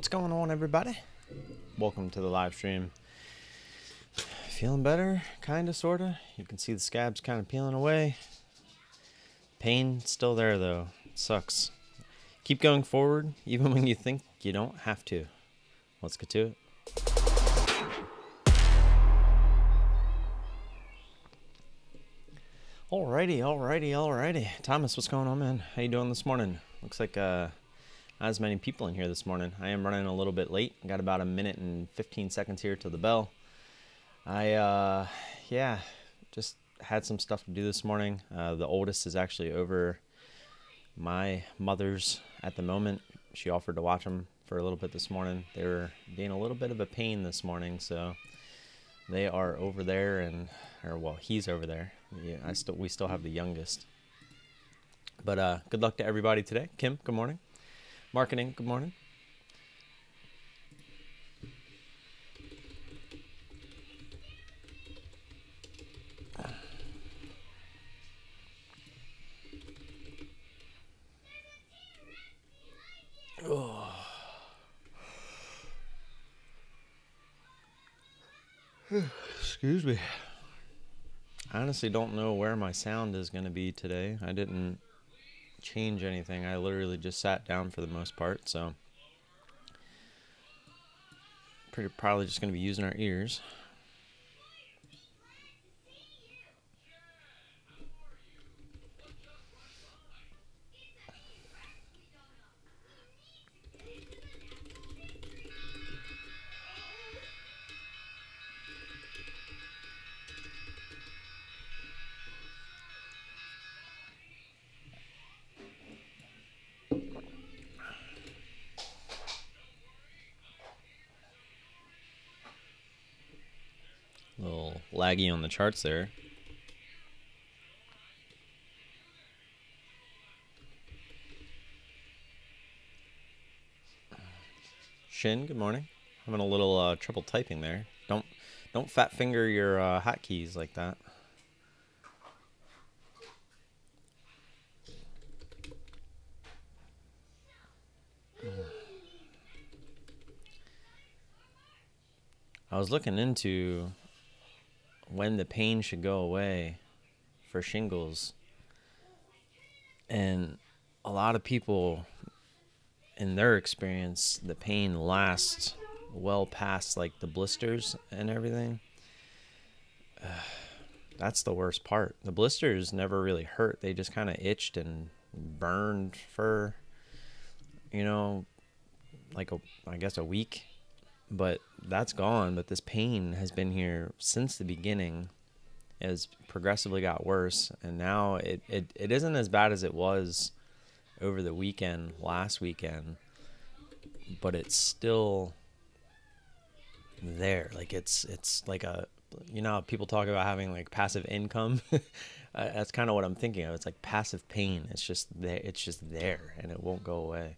What's going on, everybody? Welcome to the live stream. Feeling better? Kinda, sorta. You can see the scabs kind of peeling away. Pain still there, though. It sucks. Keep going forward, even when you think you don't have to. Let's get to it. Alrighty. Thomas, what's going on, man? How you doing this morning? Looks like not as many people in here this morning. I am running a little bit late. Got about a minute and 15 seconds here till the bell. Yeah, just had some stuff to do this morning. The oldest is actually over my mother's at the moment. She offered to watch them for a little bit this morning. They were being a little bit of a pain this morning, so they are over there, he's over there. Yeah, we still have the youngest. But good luck to everybody today. Kim, good morning. Marketing, good morning. Oh. Excuse me. I honestly don't know where my sound is going to be today. I didn't change anything. I literally just sat down for the most part, so probably just going to be using our ears. A little laggy on the charts there. Shin, good morning. Having a little trouble typing there. Don't fat finger your hotkeys like that. I was looking into when the pain should go away for shingles, and a lot of people, in their experience, the pain lasts well past like the blisters and everything. That's the worst part. The blisters never really hurt. They just kind of itched and burned for, like I guess a week. But that's gone. But this pain has been here since the beginning. It has progressively got worse, and now it isn't as bad as it was over the weekend, last weekend, but it's still there. Like it's like a, people talk about having like passive income. That's kind of what I'm thinking of. It's like passive pain. It's just there, and it won't go away.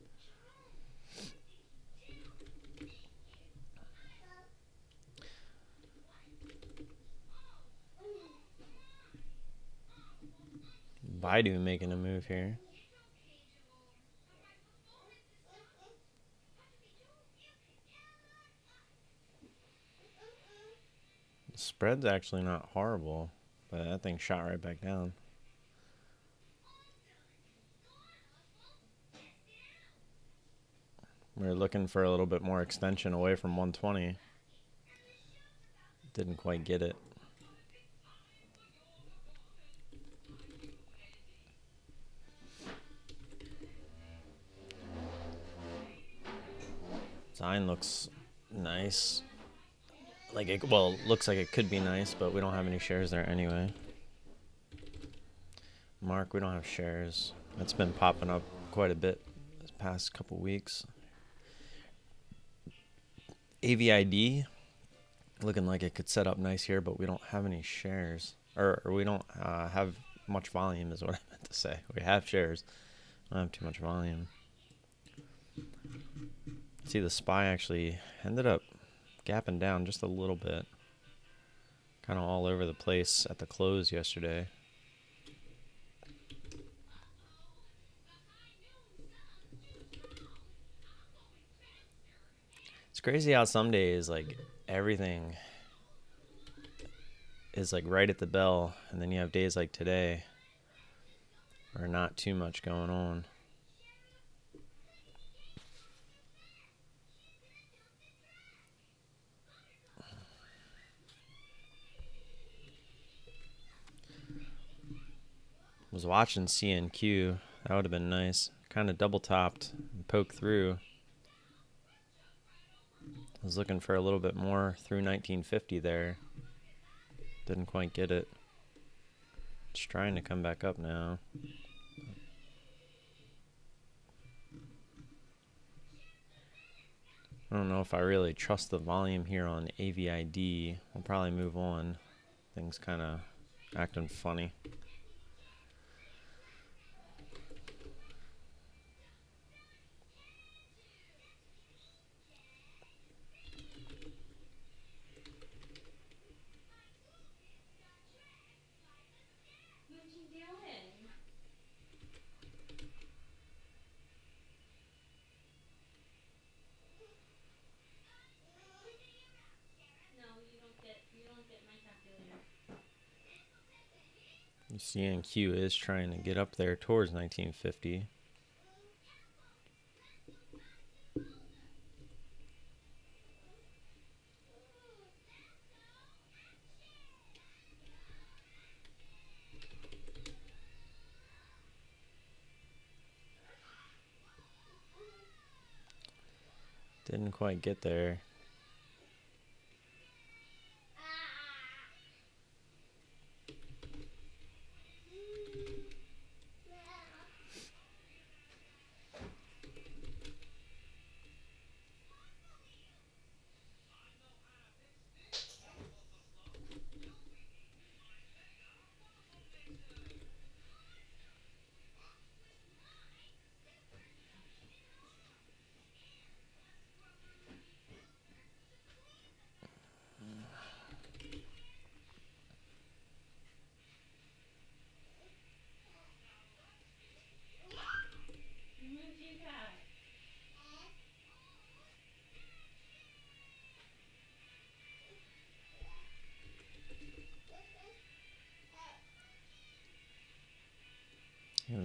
Baidu making a move here. The spread's actually not horrible, but that thing shot right back down. We were looking for a little bit more extension away from 120. Didn't quite get it. Sign looks nice. Looks like it could be nice, but we don't have any shares there anyway. Mark, we don't have shares. That's been popping up quite a bit this past couple weeks. AVID, looking like it could set up nice here, but we don't have any shares. Or we don't have much volume is what I meant to say. We have shares. I don't have too much volume. See, the SPY actually ended up gapping down just a little bit. Kind of all over the place at the close yesterday. It's crazy how some days like everything is like right at the bell, and then you have days like today where not too much going on. Was watching CNQ. That would have been nice. Kind of double topped and poked through. I was looking for a little bit more through 1950 there. Didn't quite get it. It's trying to come back up now. I don't know if I really trust the volume here on AVID. We'll probably move on. Things kind of acting funny. CNQ is trying to get up there towards 1950. Didn't quite get there.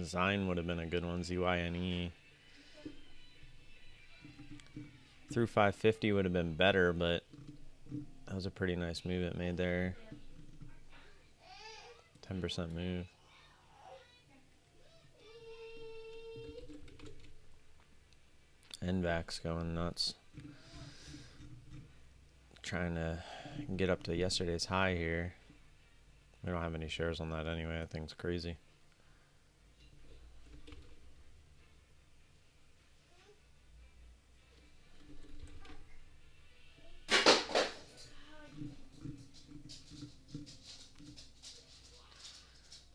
Zine would have been a good one, ZYNE. Through 550 would have been better, but that was a pretty nice move it made there. 10% move. NVAC's going nuts. Trying to get up to yesterday's high here. We don't have any shares on that anyway. That thing's crazy.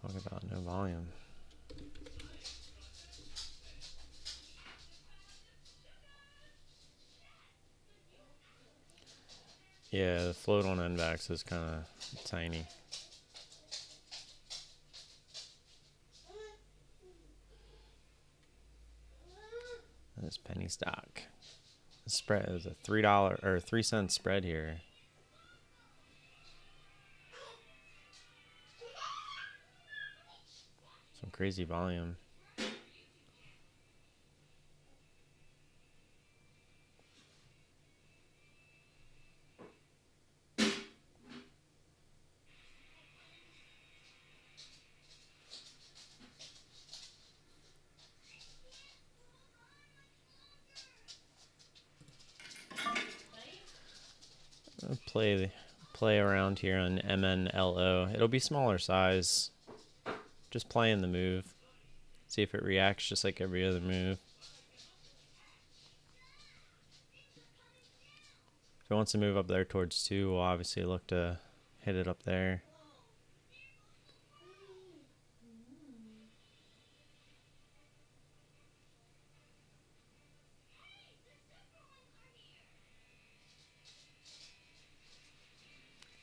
Talk about no volume. Yeah, the float on NVAX is kind of tiny. And this penny stock. The spread is a $3 or 3-cent spread here. Some crazy volume. Play around here on MNLO. It'll be smaller size. Just playing the move. See if it reacts just like every other move. If it wants to move up there towards 2, we'll obviously look to hit it up there.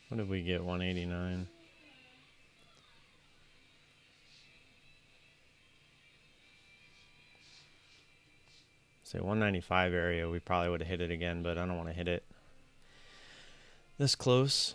What did we get? 189. Say 195 area, we probably would have hit it again, but I don't want to hit it this close.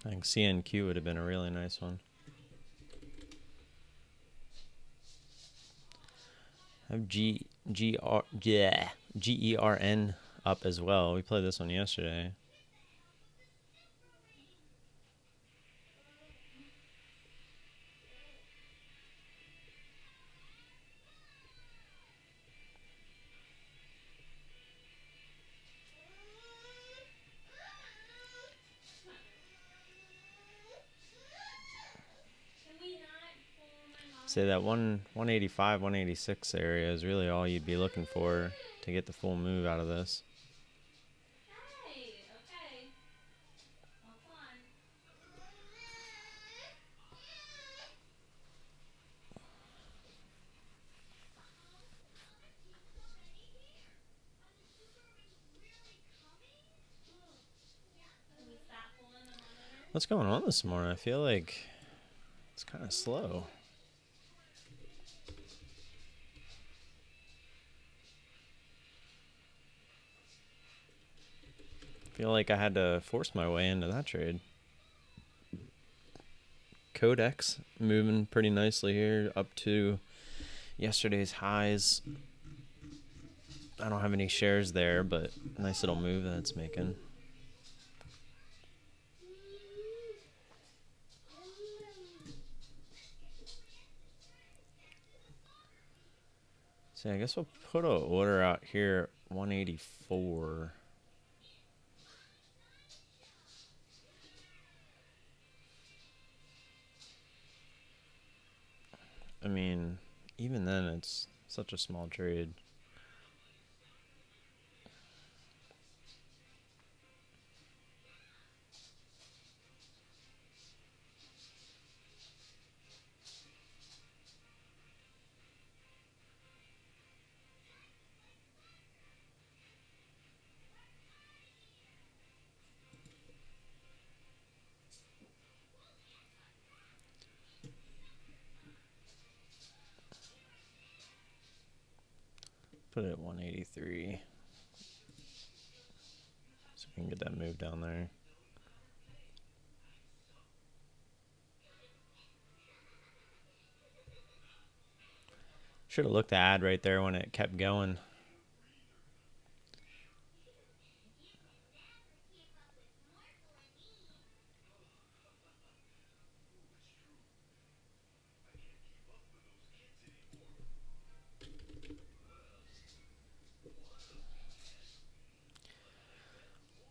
I think CNQ would have been a really nice one. I have GERN up as well. We played this one yesterday. Say that 185, 186 area is really all you'd be looking for to get the full move out of this. What's going on this morning? I feel like it's kind of slow. I feel like I had to force my way into that trade. Codex moving pretty nicely here up to yesterday's highs. I don't have any shares there, but nice little move that it's making. So I guess we'll put an order out here at 184. I mean, even then, it's such a small trade. Put it at 183. So we can get that move down there. Should have looked the ad right there when it kept going.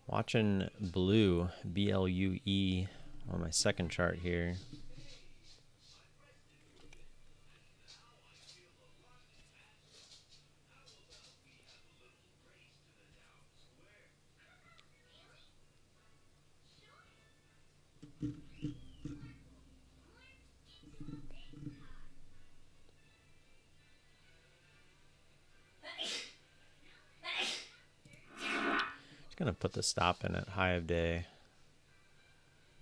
Watching blue, BLUE, on my second chart here. Just gonna put the stop in at high of day.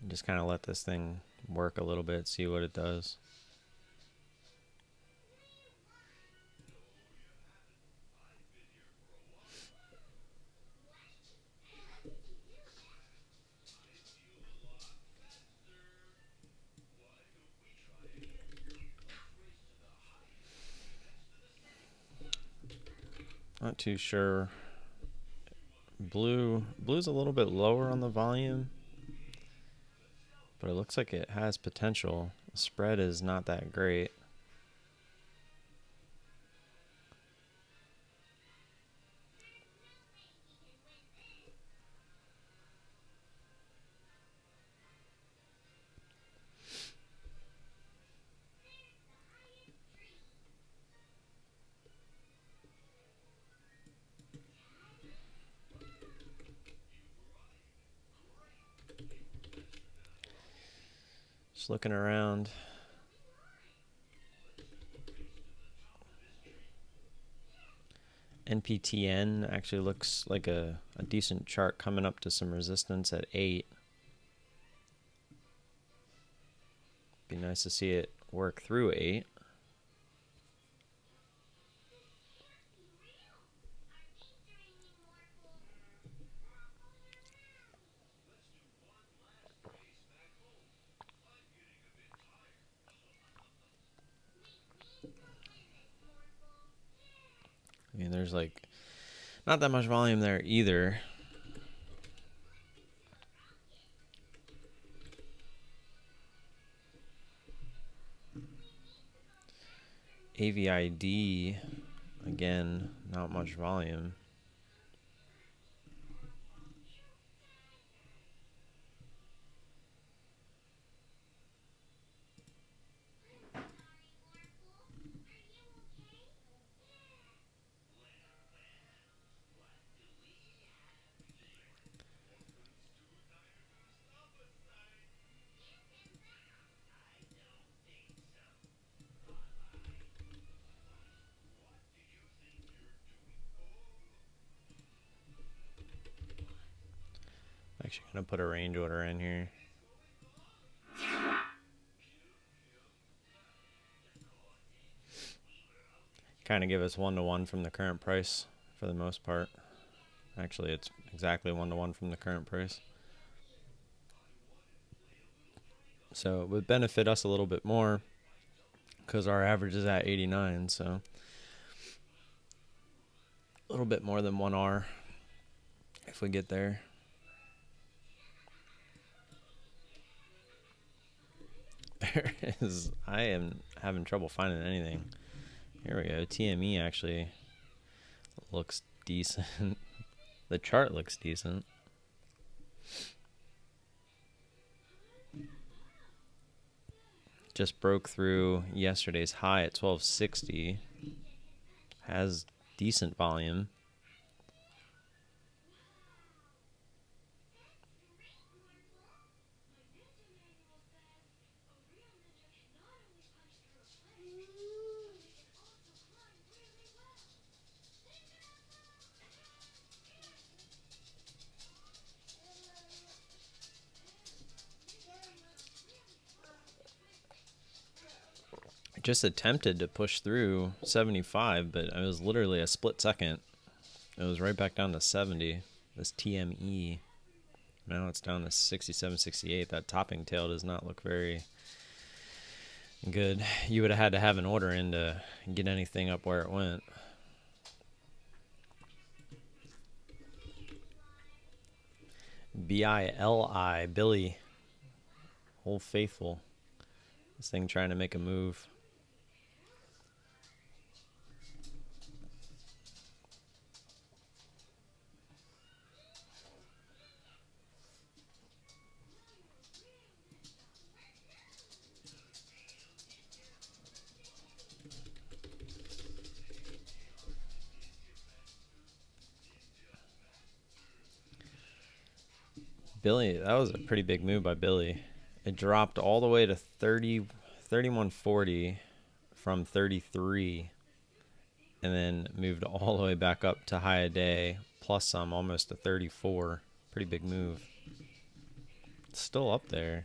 And just kind of let this thing work a little bit, see what it does. Not too sure. Blue's a little bit lower on the volume, but it looks like it has potential. The spread is not that great. Just looking around. NPTN actually looks like a decent chart coming up to some resistance at 8. Be nice to see it work through 8. I mean, there's like not that much volume there either. AVID, again, not much volume. Actually gonna put a range order in here. Kind of give us 1-to-1 from the current price for the most part. Actually, it's exactly 1-to-1 from the current price. So it would benefit us a little bit more because our average is at 89. So a little bit more than 1R if we get there. There is, I am having trouble finding anything. Here we go. TME actually looks decent. The chart looks decent. Just broke through yesterday's high at 1260. Has decent volume. Just attempted to push through 75, but it was literally a split second. It was right back down to 70. This TME. Now it's down to 67, 68. That topping tail does not look very good. You would have had to have an order in to get anything up where it went. BILI, Billy. Old Faithful. This thing trying to make a move. Billy, that was a pretty big move by Billy. It dropped all the way to 3140 from 33, and then moved all the way back up to high a day, plus some, almost to 34. Pretty big move. It's still up there.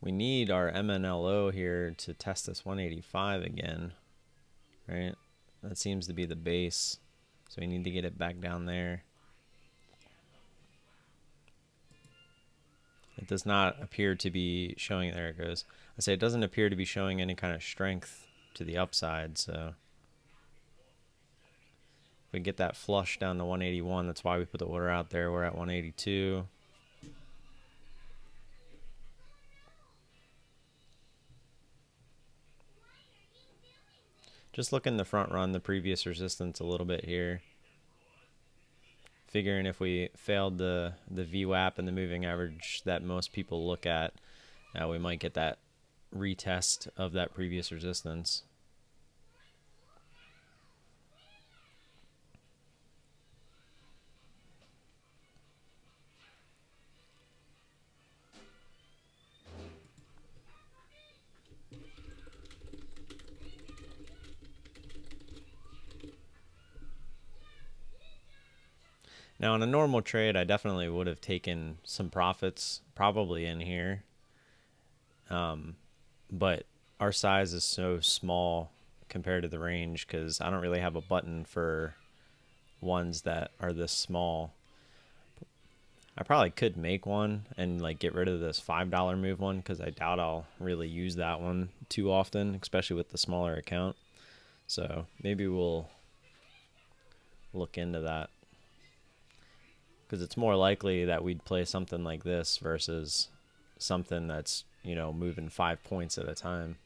We need our MNLO here to test this 185 again, right? That seems to be the base, so we need to get it back down there. It does not appear to be showing, there it goes. I say it doesn't appear to be showing any kind of strength to the upside, so if we get that flush down to 181, that's why we put the order out there. We're at 182. Just looking to front run the previous resistance a little bit here. Figuring if we failed the VWAP and the moving average that most people look at, we might get that retest of that previous resistance. Now, in a normal trade, I definitely would have taken some profits probably in here. But our size is so small compared to the range because I don't really have a button for ones that are this small. I probably could make one and like get rid of this $5 move one because I doubt I'll really use that one too often, especially with the smaller account. So maybe we'll look into that because it's more likely that we'd play something like this versus something that's, you know, moving 5 points at a time.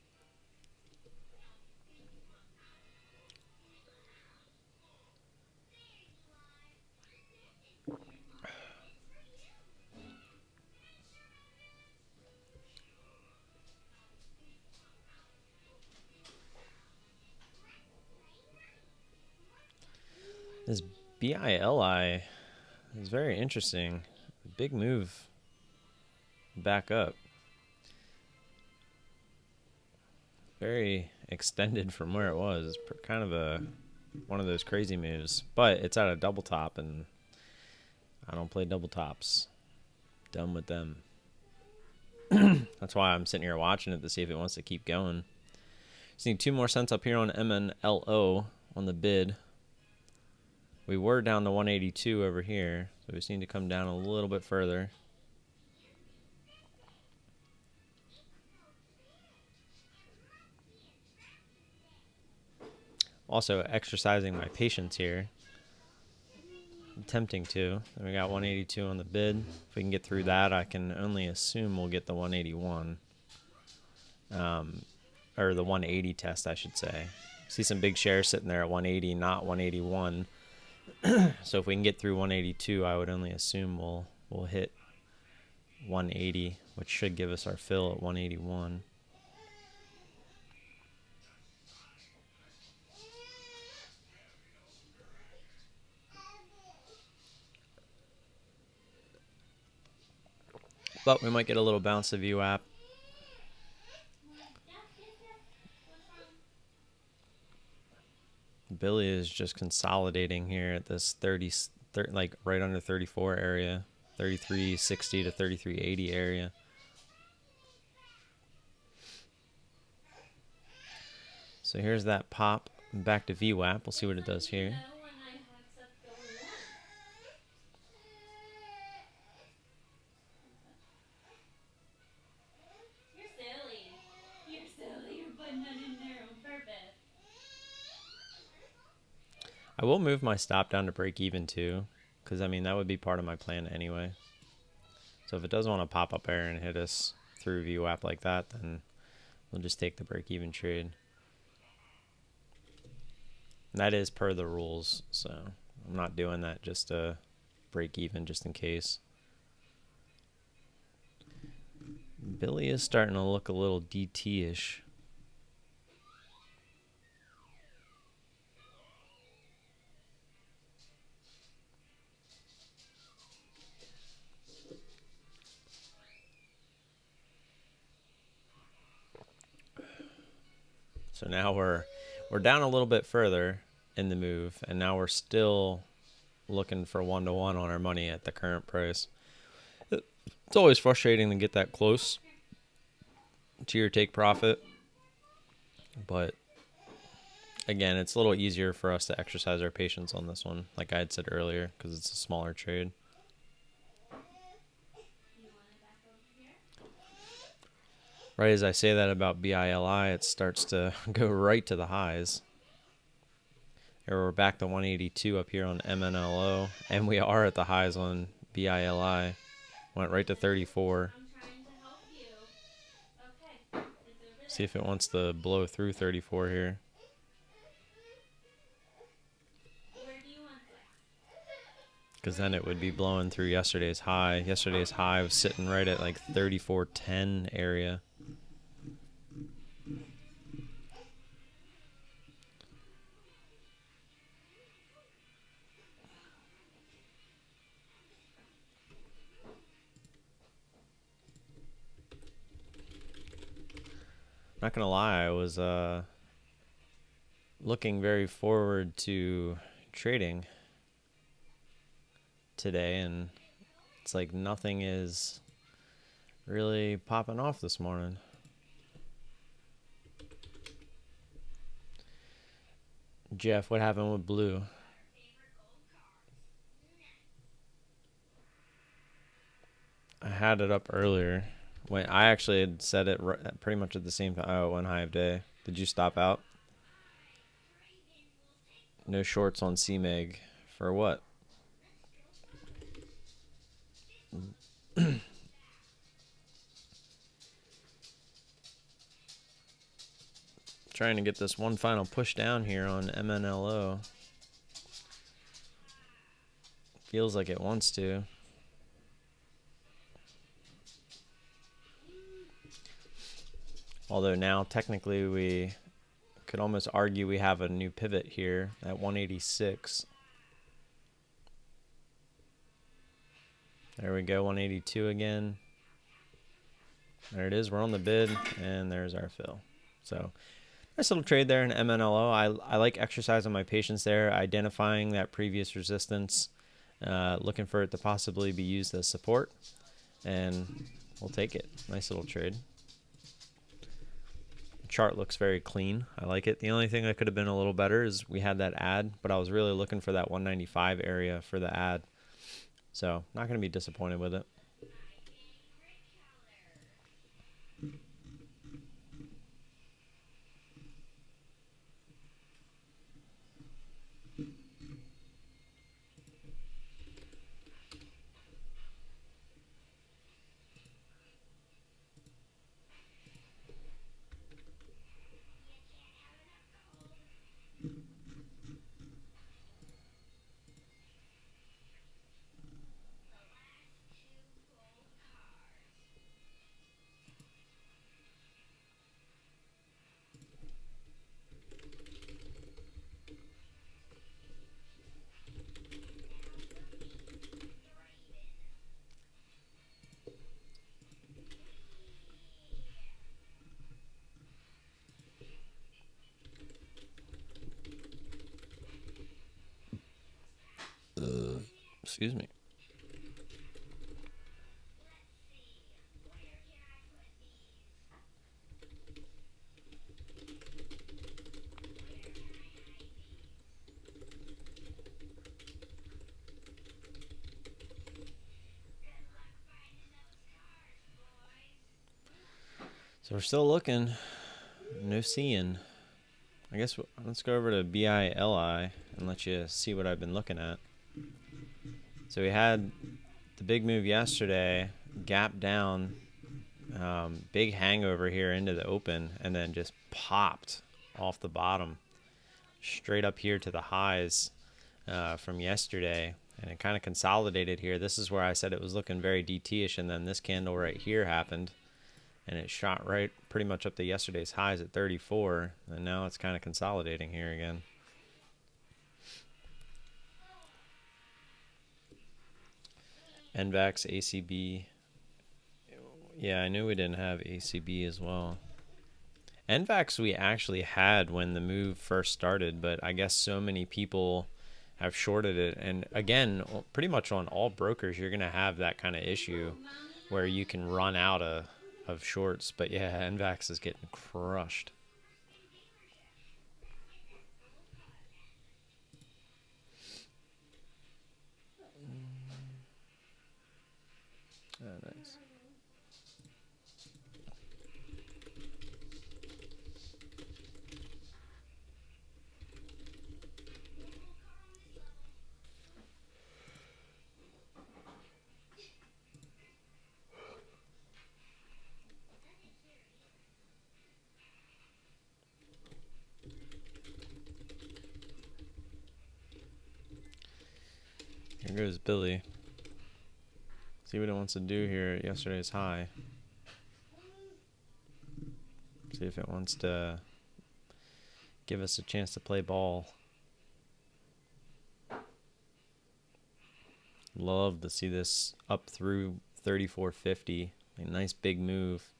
This BILI is very interesting. Big move back up. Very extended from where it was. It's kind of one of those crazy moves. But it's at a double top, and I don't play double tops. Done with them. That's why I'm sitting here watching it to see if it wants to keep going. Just need 2 more cents up here on MNLO on the bid. We were down to 182 over here, so we just need to come down a little bit further. Also exercising my patience here. Attempting to. And we got 182 on the bid. If we can get through that, I can only assume we'll get the 181. Or the 180 test, I should say. See some big shares sitting there at 180, not 181. So if we can get through 182, I would only assume we'll hit 180, which should give us our fill at 181. But we might get a little bounce of VWAP. Billy is just consolidating here at this 30 like right under 34 area, 33.60 to 33.80 area. So here's that pop back to VWAP. We'll see what it does here. I will move my stop down to break even too, because I mean that would be part of my plan anyway. So if it does want to pop up there and hit us through VWAP like that, then we'll just take the break even trade. And that is per the rules, so I'm not doing that just to break even just in case. Billy is starting to look a little DT-ish. So now we're down a little bit further in the move, and now we're still looking for 1-to-1 on our money at the current price. It's always frustrating to get that close to your take profit, but again, it's a little easier for us to exercise our patience on this one, like I had said earlier, because it's a smaller trade. Right as I say that about BILI, it starts to go right to the highs. Here we're back to 182 up here on MNLO, and we are at the highs on BILI. Went right to 34. See if it wants to blow through 34 here. Because then it would be blowing through yesterday's high. Yesterday's high was sitting right at like 34.10 area. Not gonna lie, I was looking very forward to trading today, and it's like nothing is really popping off this morning. Jeff, what happened with blue? I had it up earlier. When I actually had said it pretty much at the same time. Oh, one high of day. Did you stop out? No shorts on CMEG. For what? Trying to get this one final push down here on MNLO. Feels like it wants to. Although now technically we could almost argue we have a new pivot here at 186. There we go, 182 again. There it is, we're on the bid, and there's our fill. So nice little trade there in MNLO. I like exercising my patience there, identifying that previous resistance, looking for it to possibly be used as support, and we'll take it. Nice little trade. Chart looks very clean. I like it. The only thing that could have been a little better is we had that ad, but I was really looking for that 195 area for the ad. So not going to be disappointed with it. Excuse me. So we're still looking. No seeing. I guess let's go over to BILI and let you see what I've been looking at. So we had the big move yesterday, gap down, big hangover here into the open, and then just popped off the bottom straight up here to the highs from yesterday, and it kind of consolidated here. This is where I said it was looking very DT-ish, and then this candle right here happened, and it shot right pretty much up to yesterday's highs at 34, and now it's kind of consolidating here again. NVAX, ACB. Yeah, I knew we didn't have ACB as well. NVAX we actually had when the move first started, but I guess so many people have shorted it. And again, pretty much on all brokers, you're going to have that kind of issue where you can run out of shorts. But yeah, NVAX is getting crushed. Oh, nice. Here goes Billy. See what it wants to do here at yesterday's high. See if it wants to give us a chance to play ball. Love to see this up through 34.50. A nice big move.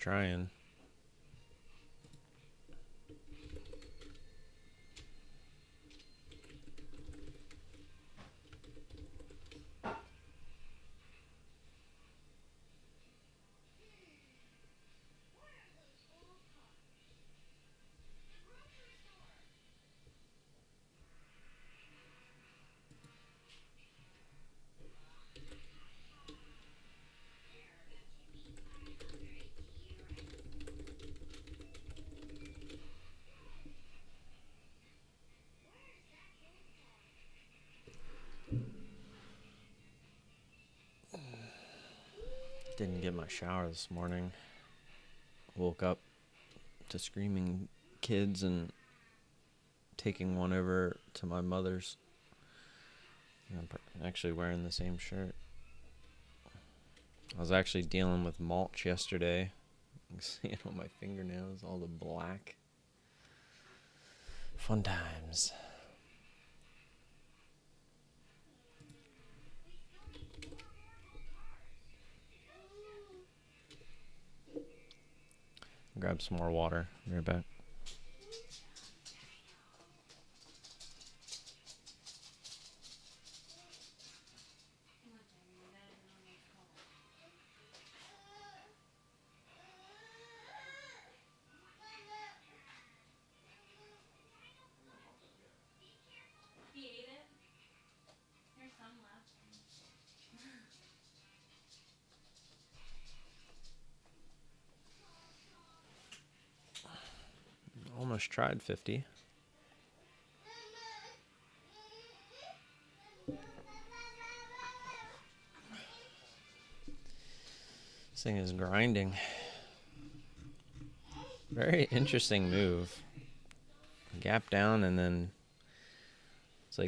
trying. Didn't get my shower this morning. Woke up to screaming kids and taking one over to my mother's. I'm actually wearing the same shirt. I was actually dealing with mulch yesterday. You can see it on my fingernails, all the black. Fun times. Grab some more water. Be right back. Almost tried 50. This thing is grinding. Very interesting move. Gap down and then it's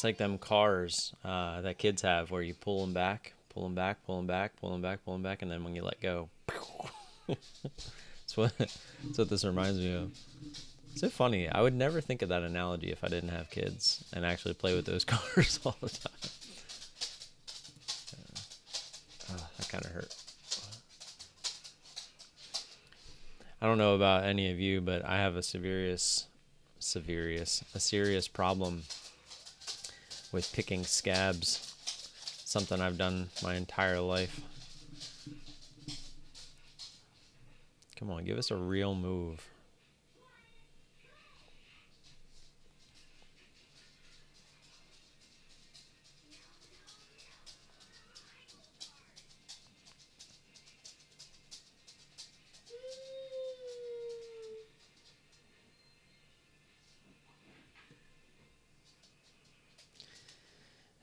like them cars that kids have where you pull them back, pull them back, pull them back, pull them back, pull them back, and then when you let go, that's what this reminds me of. It's so funny. I would never think of that analogy if I didn't have kids and actually play with those cars all the time. That kind of hurt. I don't know about any of you, but I have a serious problem with picking scabs. Something I've done my entire life. Come on, give us a real move.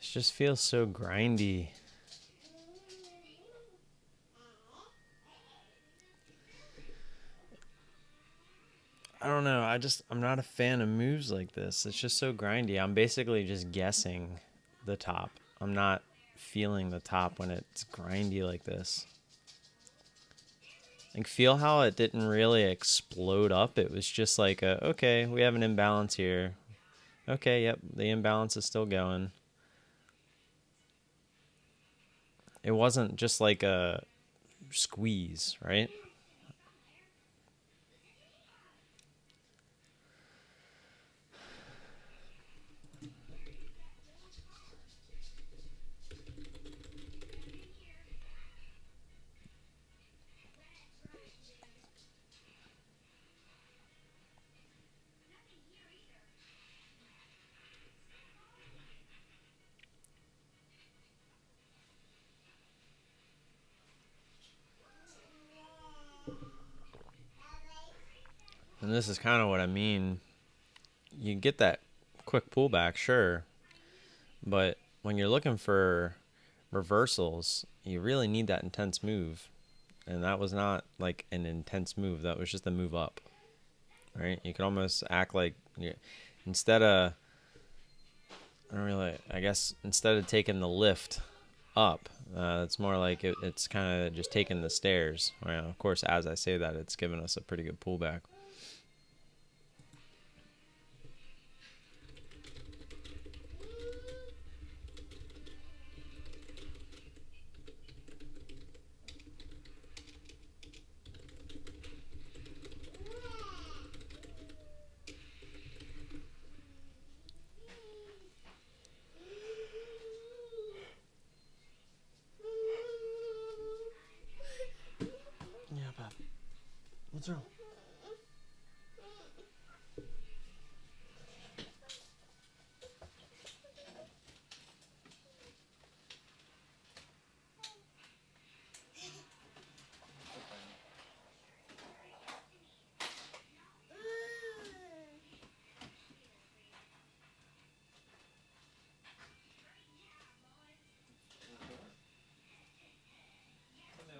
It just feels so grindy. I don't know. I'm not a fan of moves like this. It's just so grindy. I'm basically just guessing the top. I'm not feeling the top when it's grindy like this. Like, feel how it didn't really explode up. It was just like, okay, we have an imbalance here. Okay, yep, the imbalance is still going. It wasn't just like a squeeze, right? And this is kind of what I mean. You get that quick pullback, sure. But when you're looking for reversals, you really need that intense move. And that was not like an intense move. That was just a move up, right? You could almost act like instead of, instead of taking the lift up, it's more like it's kind of just taking the stairs. Well, of course, as I say that, it's giving us a pretty good pullback. throw.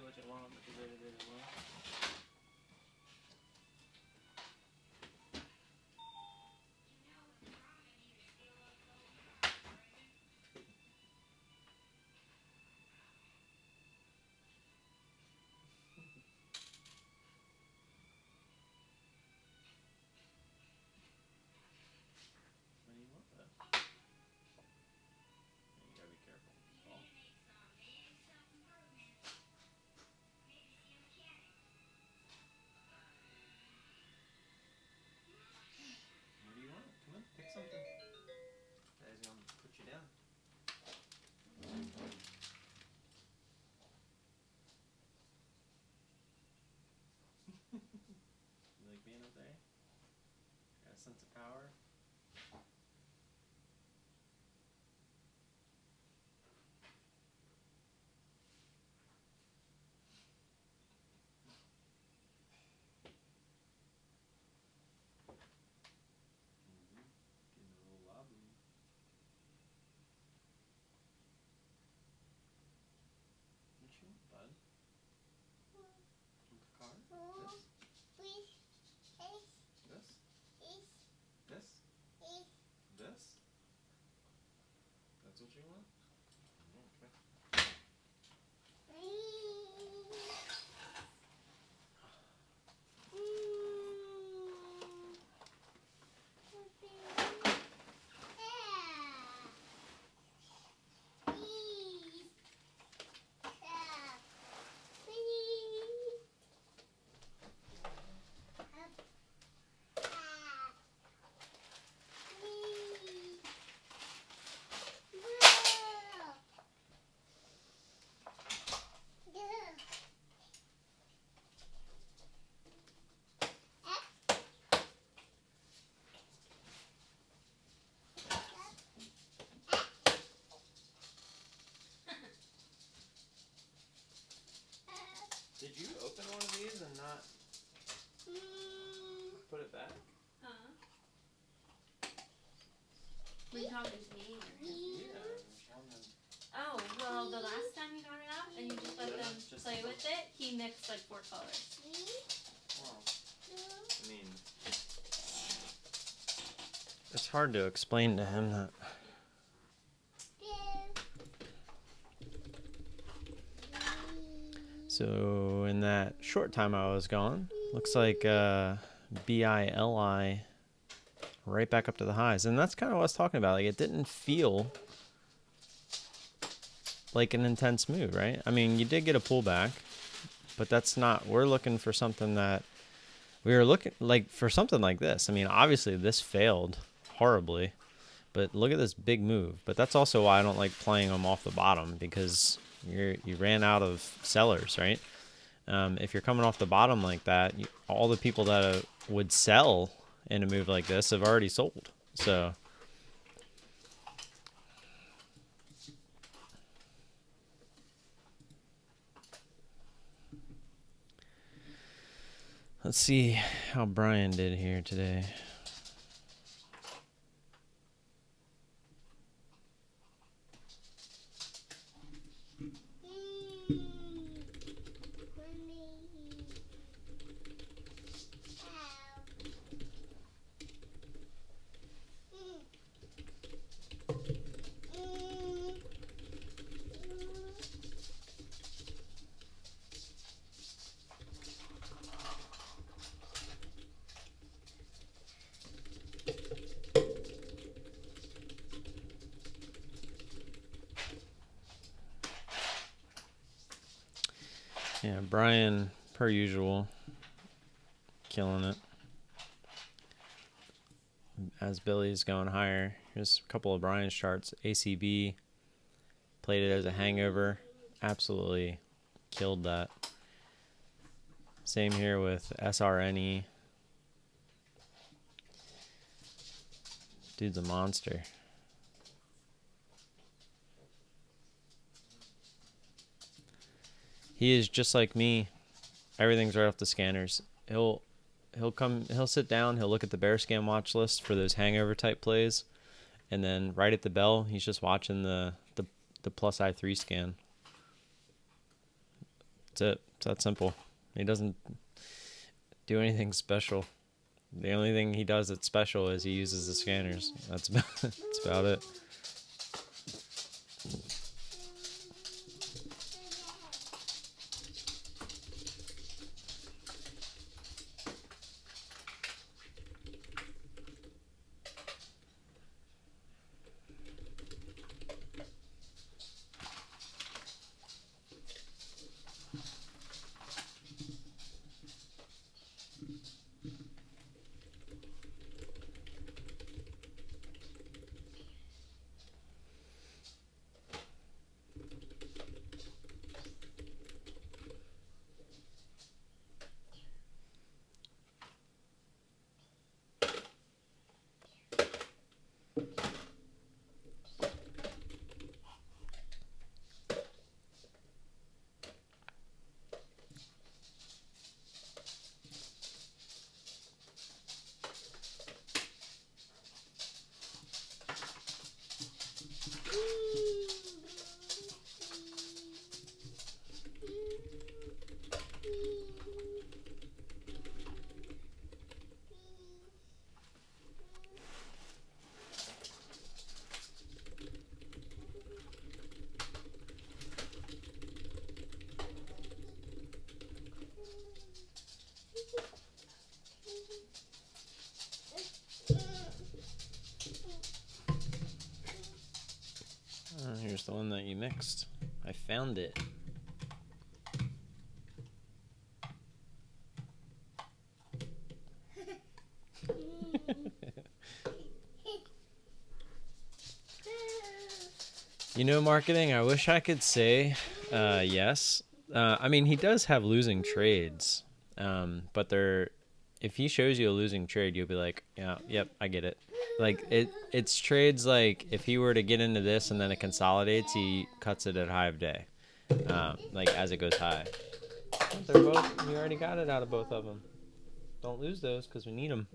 What you want, what you really, really want. What do you want, though? You gotta be careful. Oh. What do you want? Come on, pick something. Daddy's gonna put you down. You like being up there? Got a sense of power? Getting a little wobbly. What you want, bud? Want the car? This? This? This? This? That's what you want? Okay. Did you open one of these and not put it back? Were you talking to me or him? Yeah. Oh, well, the last time you got it out and you just let them play with it, he mixed like 4 colors. Wow. I mean, it's hard to explain to him that. So in that short time I was gone, looks like BILI right back up to the highs. And that's kind of what I was talking about. Like, it didn't feel like an intense move, right? I mean, you did get a pullback, but that's not, we're looking for something that, we were looking like for something like this. I mean, obviously this failed horribly, but look at this big move. But that's also why I don't like playing them off the bottom, because you ran out of sellers, right? If you're coming off the bottom like that, all the people that would sell in a move like this have already sold. So let's see how Brian did here today. Yeah, Brian, per usual, killing it. As Billy's going higher, here's a couple of Brian's charts. ACB played it as a hangover, absolutely killed that. Same here with SRNE. Dude's a monster. He is just like me. Everything's right off the scanners. He'll sit down, he'll look at the bear scan watch list for those hangover type plays, and then right at the bell, he's just watching the plus I3 scan. That's it. It's that simple. He doesn't do anything special. The only thing he does that's special is he uses the scanners. That's about it. Here's the one that you mixed. I found it. You know, marketing, I wish I could say yes. I mean, he does have losing trades, but if he shows you a losing trade, you'll be like, yeah, yep, I get it. Like it's trades like if he were to get into this and then it consolidates, he cuts it at high of day, like as it goes high. They're both. We already got it out of both of them. Don't lose those because we need them.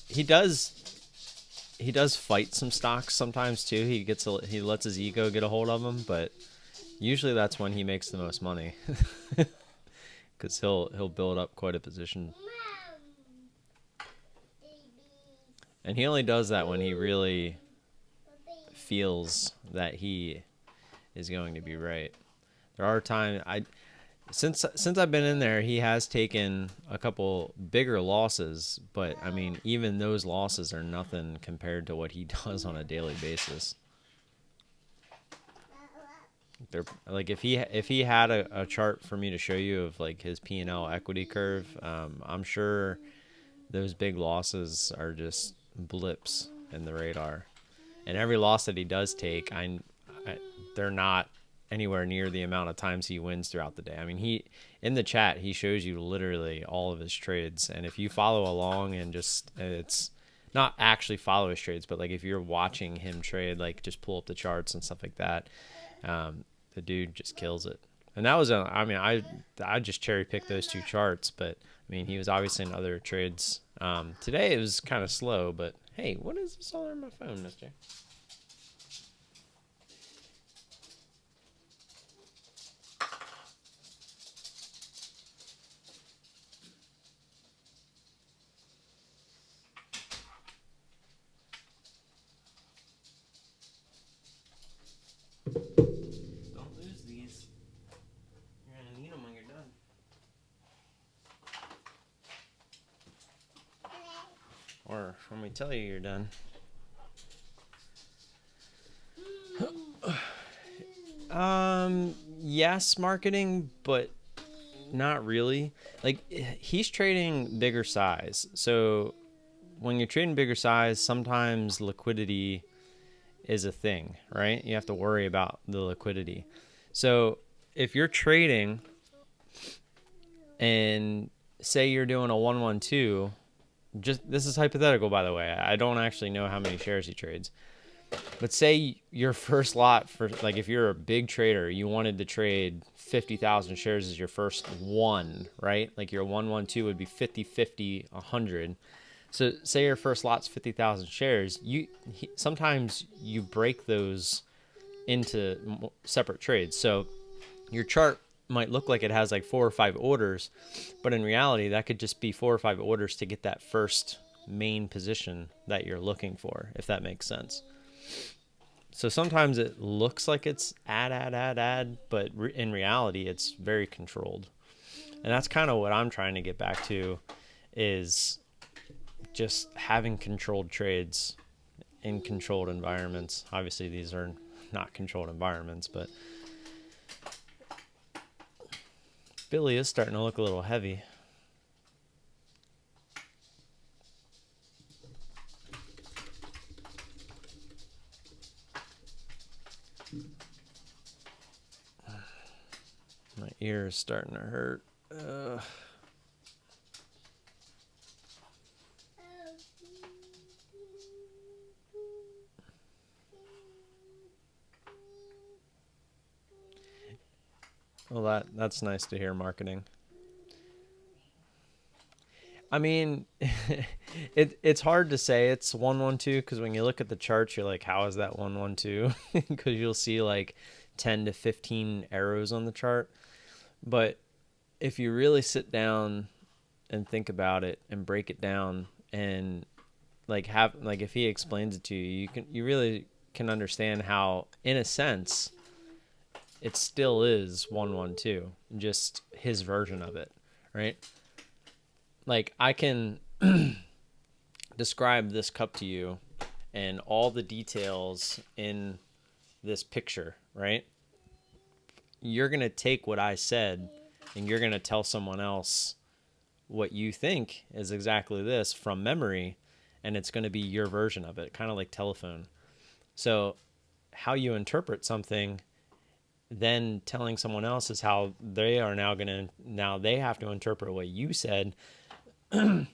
He does fight some stocks sometimes too. He lets his ego get a hold of him, but usually that's when he makes the most money, because he'll build up quite a position. And he only does that when he really feels that he is going to be right. There are times since I've been in there, he has taken a couple bigger losses, but I mean, even those losses are nothing compared to what he does on a daily basis. They're like if he had a chart for me to show you of like his P&L equity curve, I'm sure those big losses are just blips in the radar, and every loss that he does take, they're not anywhere near the amount of times he wins throughout the day. I mean, in the chat he shows you literally all of his trades, and if you follow along and it's not actually follow his trades, but like if you're watching him trade, like just pull up the charts and stuff like that, the dude just kills it. And that was I just cherry picked those two charts, but I mean, he was obviously in other trades. Today it was kind of slow, but hey, what is this all on my phone, mister? Don't lose these. You're going to need them when you're done. Or when we tell you you're done. Yes, marketing, but not really. Like, he's trading bigger size. So when you're trading bigger size, sometimes liquidity is a thing, right? You have to worry about the liquidity. So if you're trading and say you're doing a 112, just this is hypothetical, by the way. I don't actually know how many shares he trades. But say your first lot for, like, if you're a big trader, you wanted to trade 50,000 shares as your first one, right? Like your 112 would be 50, 50, 100. So say your first lot's 50,000 shares. Sometimes you break those into separate trades. So your chart might look like it has like 4 or 5 orders, but in reality, that could just be 4 or 5 orders to get that first main position that you're looking for, if that makes sense. So sometimes it looks like it's add, but in reality, it's very controlled. And that's kind of what I'm trying to get back to, is just having controlled trades in controlled environments. Obviously, these are not controlled environments, but Billy is starting to look a little heavy. My ear is starting to hurt. Well, that's nice to hear, marketing. I mean, it's hard to say it's 112 because when you look at the charts, you're like, how is that 112? Because you'll see like 10 to 15 arrows on the chart. But if you really sit down and think about it and break it down and if he explains it to you, you really can understand how, in a sense, it still is 112, just his version of it, right? Like, I can describe this cup to you and all the details in this picture, right? You're going to take what I said and you're going to tell someone else what you think is exactly this from memory, and it's going to be your version of it, kind of like telephone. So how you interpret something, then telling someone else, is how they are now they have to interpret what you said. And,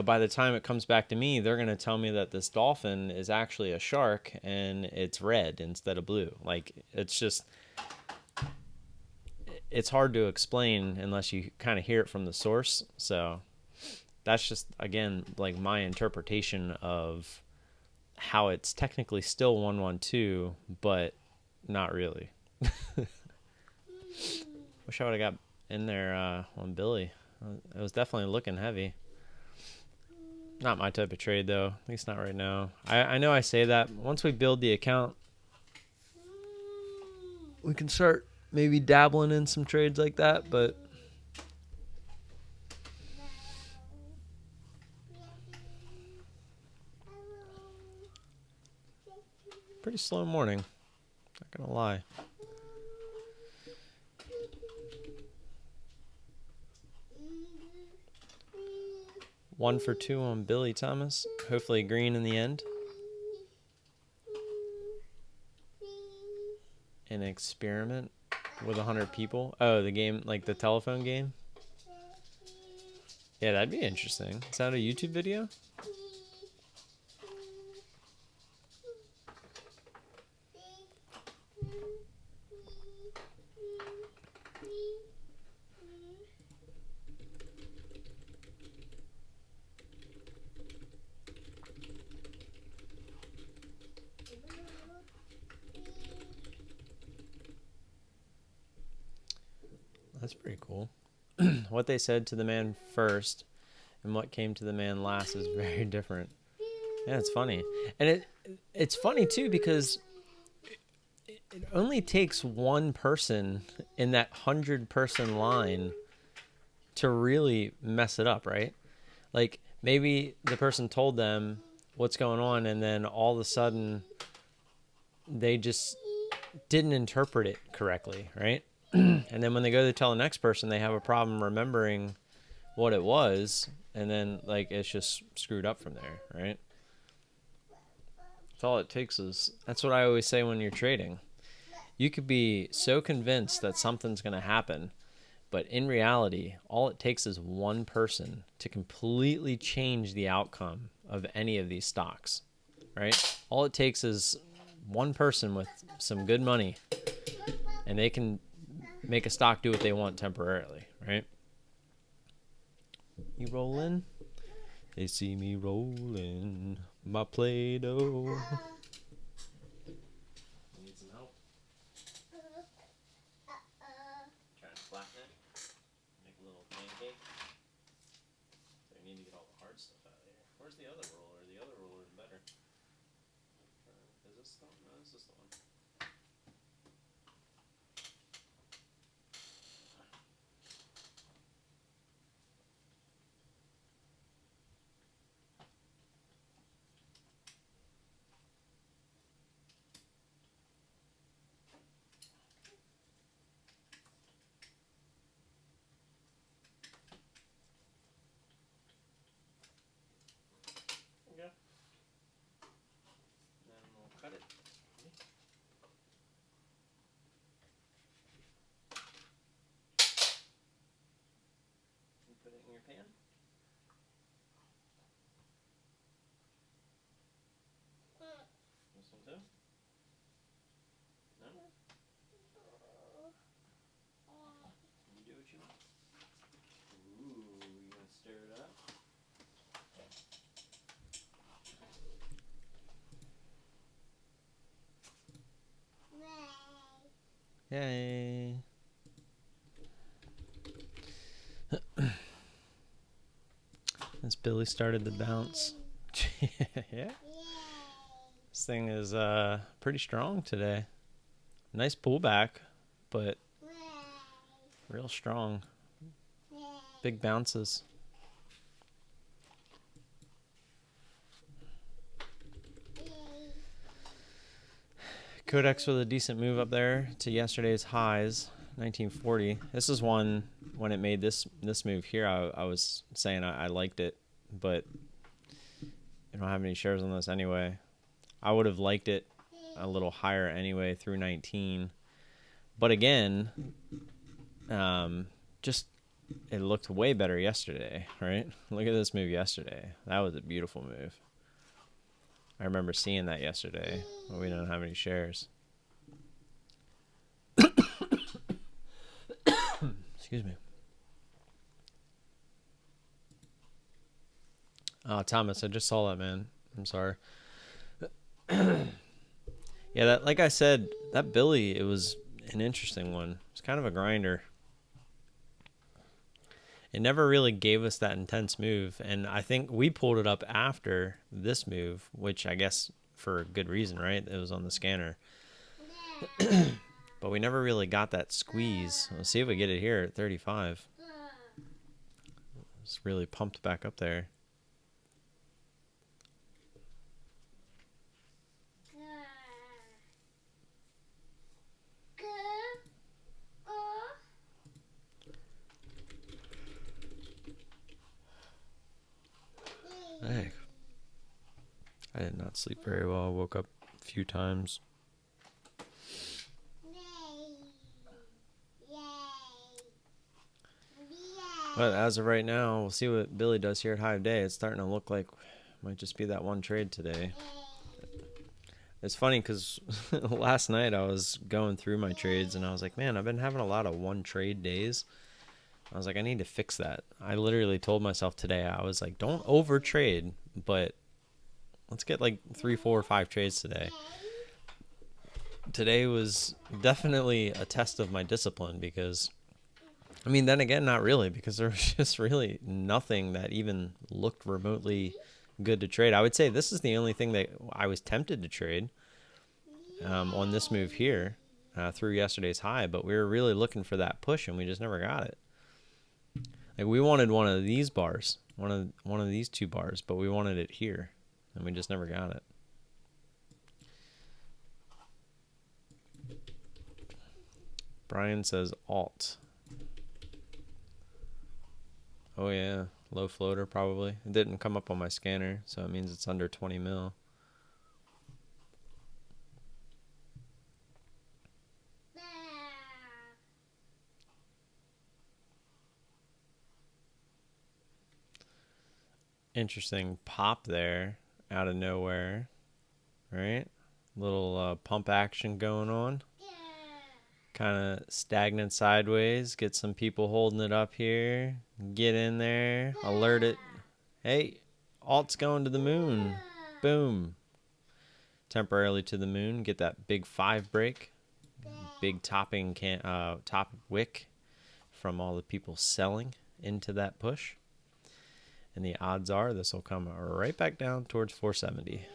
by the time it comes back to me, they're going to tell me that this dolphin is actually a shark and it's red instead of blue. Like, it's hard to explain unless you kind of hear it from the source. So that's just, again, like my interpretation of how it's technically still 112, but not really. Wish I would have got in there on Billy. It was definitely looking heavy. Not my type of trade, though. At least not right now. I know I say that. Once we build the account, we can start maybe dabbling in some trades like that, but pretty slow morning. Not gonna lie. One for two on Billy Thomas. Hopefully green in the end. An experiment with 100 people. Oh, the game, like the telephone game? Yeah, that'd be interesting. Is that a YouTube video? That's pretty cool. What they said to the man first and what came to the man last is very different. Yeah, it's funny. And it's funny too because it only takes one person in that 100-person line to really mess it up, right? Like, maybe the person told them what's going on and then all of a sudden they just didn't interpret it correctly, right? And then when they go to tell the next person, they have a problem remembering what it was, and then like it's just screwed up from there, right? That's all it takes. That's what I always say when you're trading. You could be so convinced that something's going to happen, but in reality, all it takes is one person to completely change the outcome of any of these stocks, right? All it takes is one person with some good money, and they can make a stock do what they want temporarily, right? You rolling? They see me rolling my Play-Doh. Need some help? Trying to flatten it. Make a little pancake. So I need to get all the hard stuff out of here. Where's the other roller? The other roller is better. Is this the one? No, this is the one. Okay. Then we'll cut it. And put it in your pan. This one too? No? You do what you want. Ooh, you gonna stir it up? Yay. As Billy started to bounce. Yeah. This thing is pretty strong today. Nice pullback, but real strong. Big bounces. Codex with a decent move up there to yesterday's highs, 1940. This is one, when it made this move here, I was saying I liked it, but I don't have any shares on this anyway. I would have liked it a little higher anyway through 19. But again, just it looked way better yesterday, right? Look at this move yesterday. That was a beautiful move. I remember seeing that yesterday, but we don't have any shares. Excuse me. Oh, Thomas, I just saw that, man. I'm sorry. Yeah, that, like I said, that Billy, it was an interesting one. It's kind of a grinder. It never really gave us that intense move, and I think we pulled it up after this move, which I guess for a good reason, right? It was on the scanner. But we never really got that squeeze. Let's see if we get it here at 35. It's really pumped back up there. Hey, I did not sleep very well. I woke up a few times. But as of right now, we'll see what Billy does here at high of day. It's starting to look like it might just be that one trade today. It's funny because last night I was going through my trades and I was like, man, I've been having a lot of one trade days. I was like, I need to fix that. I literally told myself today, I was like, don't over trade, but let's get like 3, 4, 5 trades today. Today was definitely a test of my discipline because, I mean, then again, not really, because there was just really nothing that even looked remotely good to trade. I would say this is the only thing that I was tempted to trade on this move here through yesterday's high, but we were really looking for that push and we just never got it. Like we wanted one of these bars, one of these 2 bars, but we wanted it here and we just never got it. Brian says alt. Oh yeah, low floater probably. It didn't come up on my scanner, so it means it's under 20 mil. interesting pop there out of nowhere, right? Little pump action going on. Kind of stagnant sideways. Get some people holding it up here. Get in there. Alert it. Hey, alt's going to the moon. Boom. Temporarily to the moon. Get that big 5 break. Big topping top wick from all the people selling into that push. And the odds are this will come right back down towards 470.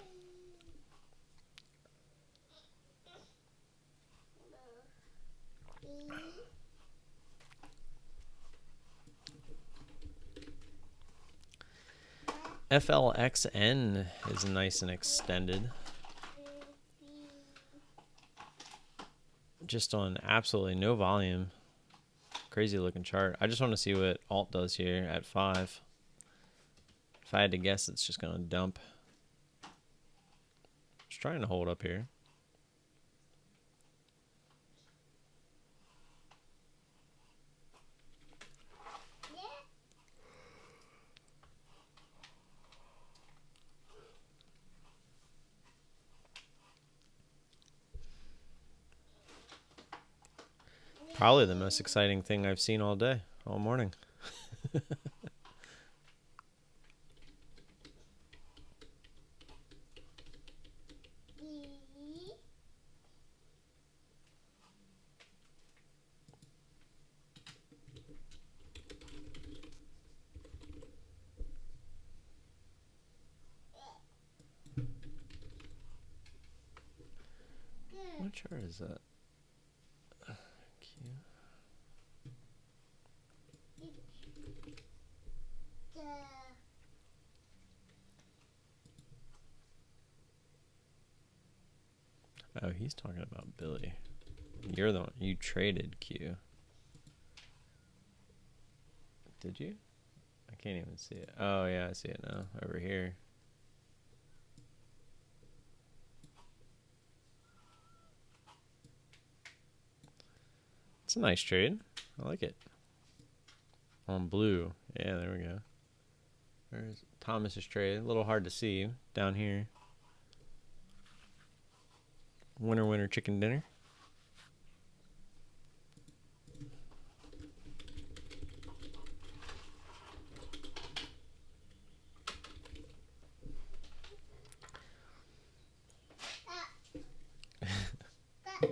FLXN is nice and extended. Just on absolutely no volume. Crazy looking chart. I just want to see what alt does here at 5. If I had to guess, it's just going to dump. Just trying to hold up here. Probably the most exciting thing I've seen all day, all morning. What chart is that? Oh, he's talking about Billy. You're the one. You traded Q. Did you? I can't even see it. Oh, yeah, I see it now. Over here. It's a nice trade. I like it. On blue. Yeah, there we go. There's Thomas's trade. A little hard to see down here. Winner, winner, chicken dinner. You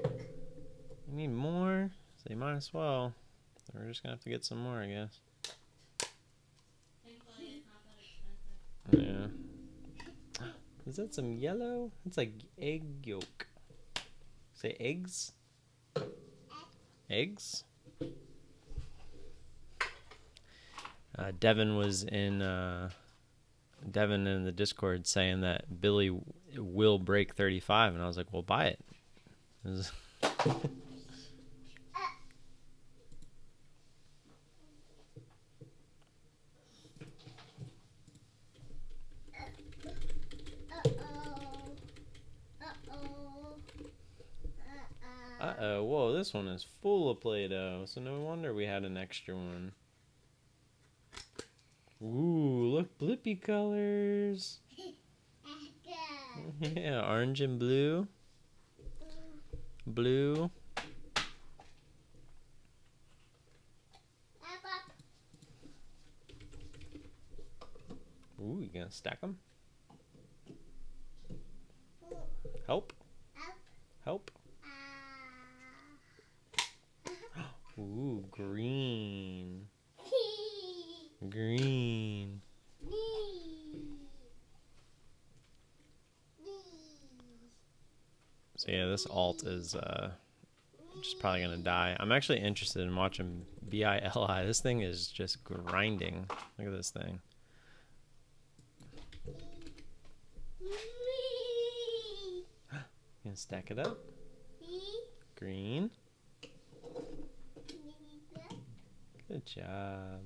need more? So you might as well. We're just going to have to get some more, I guess. Thankfully, it's not that expensive. Yeah. Is that some yellow? It's like egg yolk. Say eggs? Eggs? Devin was in Devin in the Discord saying that Billy will break 35, and I was like, well, buy it. Uh-oh, whoa, this one is full of Play-Doh, so no wonder we had an extra one. Ooh, look, blippy colors. Yeah, orange and blue. Blue. Ooh, you gonna stack them? Help. Help. Ooh, green. Green. So yeah, this alt is just probably gonna die. I'm actually interested in watching BILI. This thing is just grinding. Look at this thing. Gonna stack it up. Green. Good job.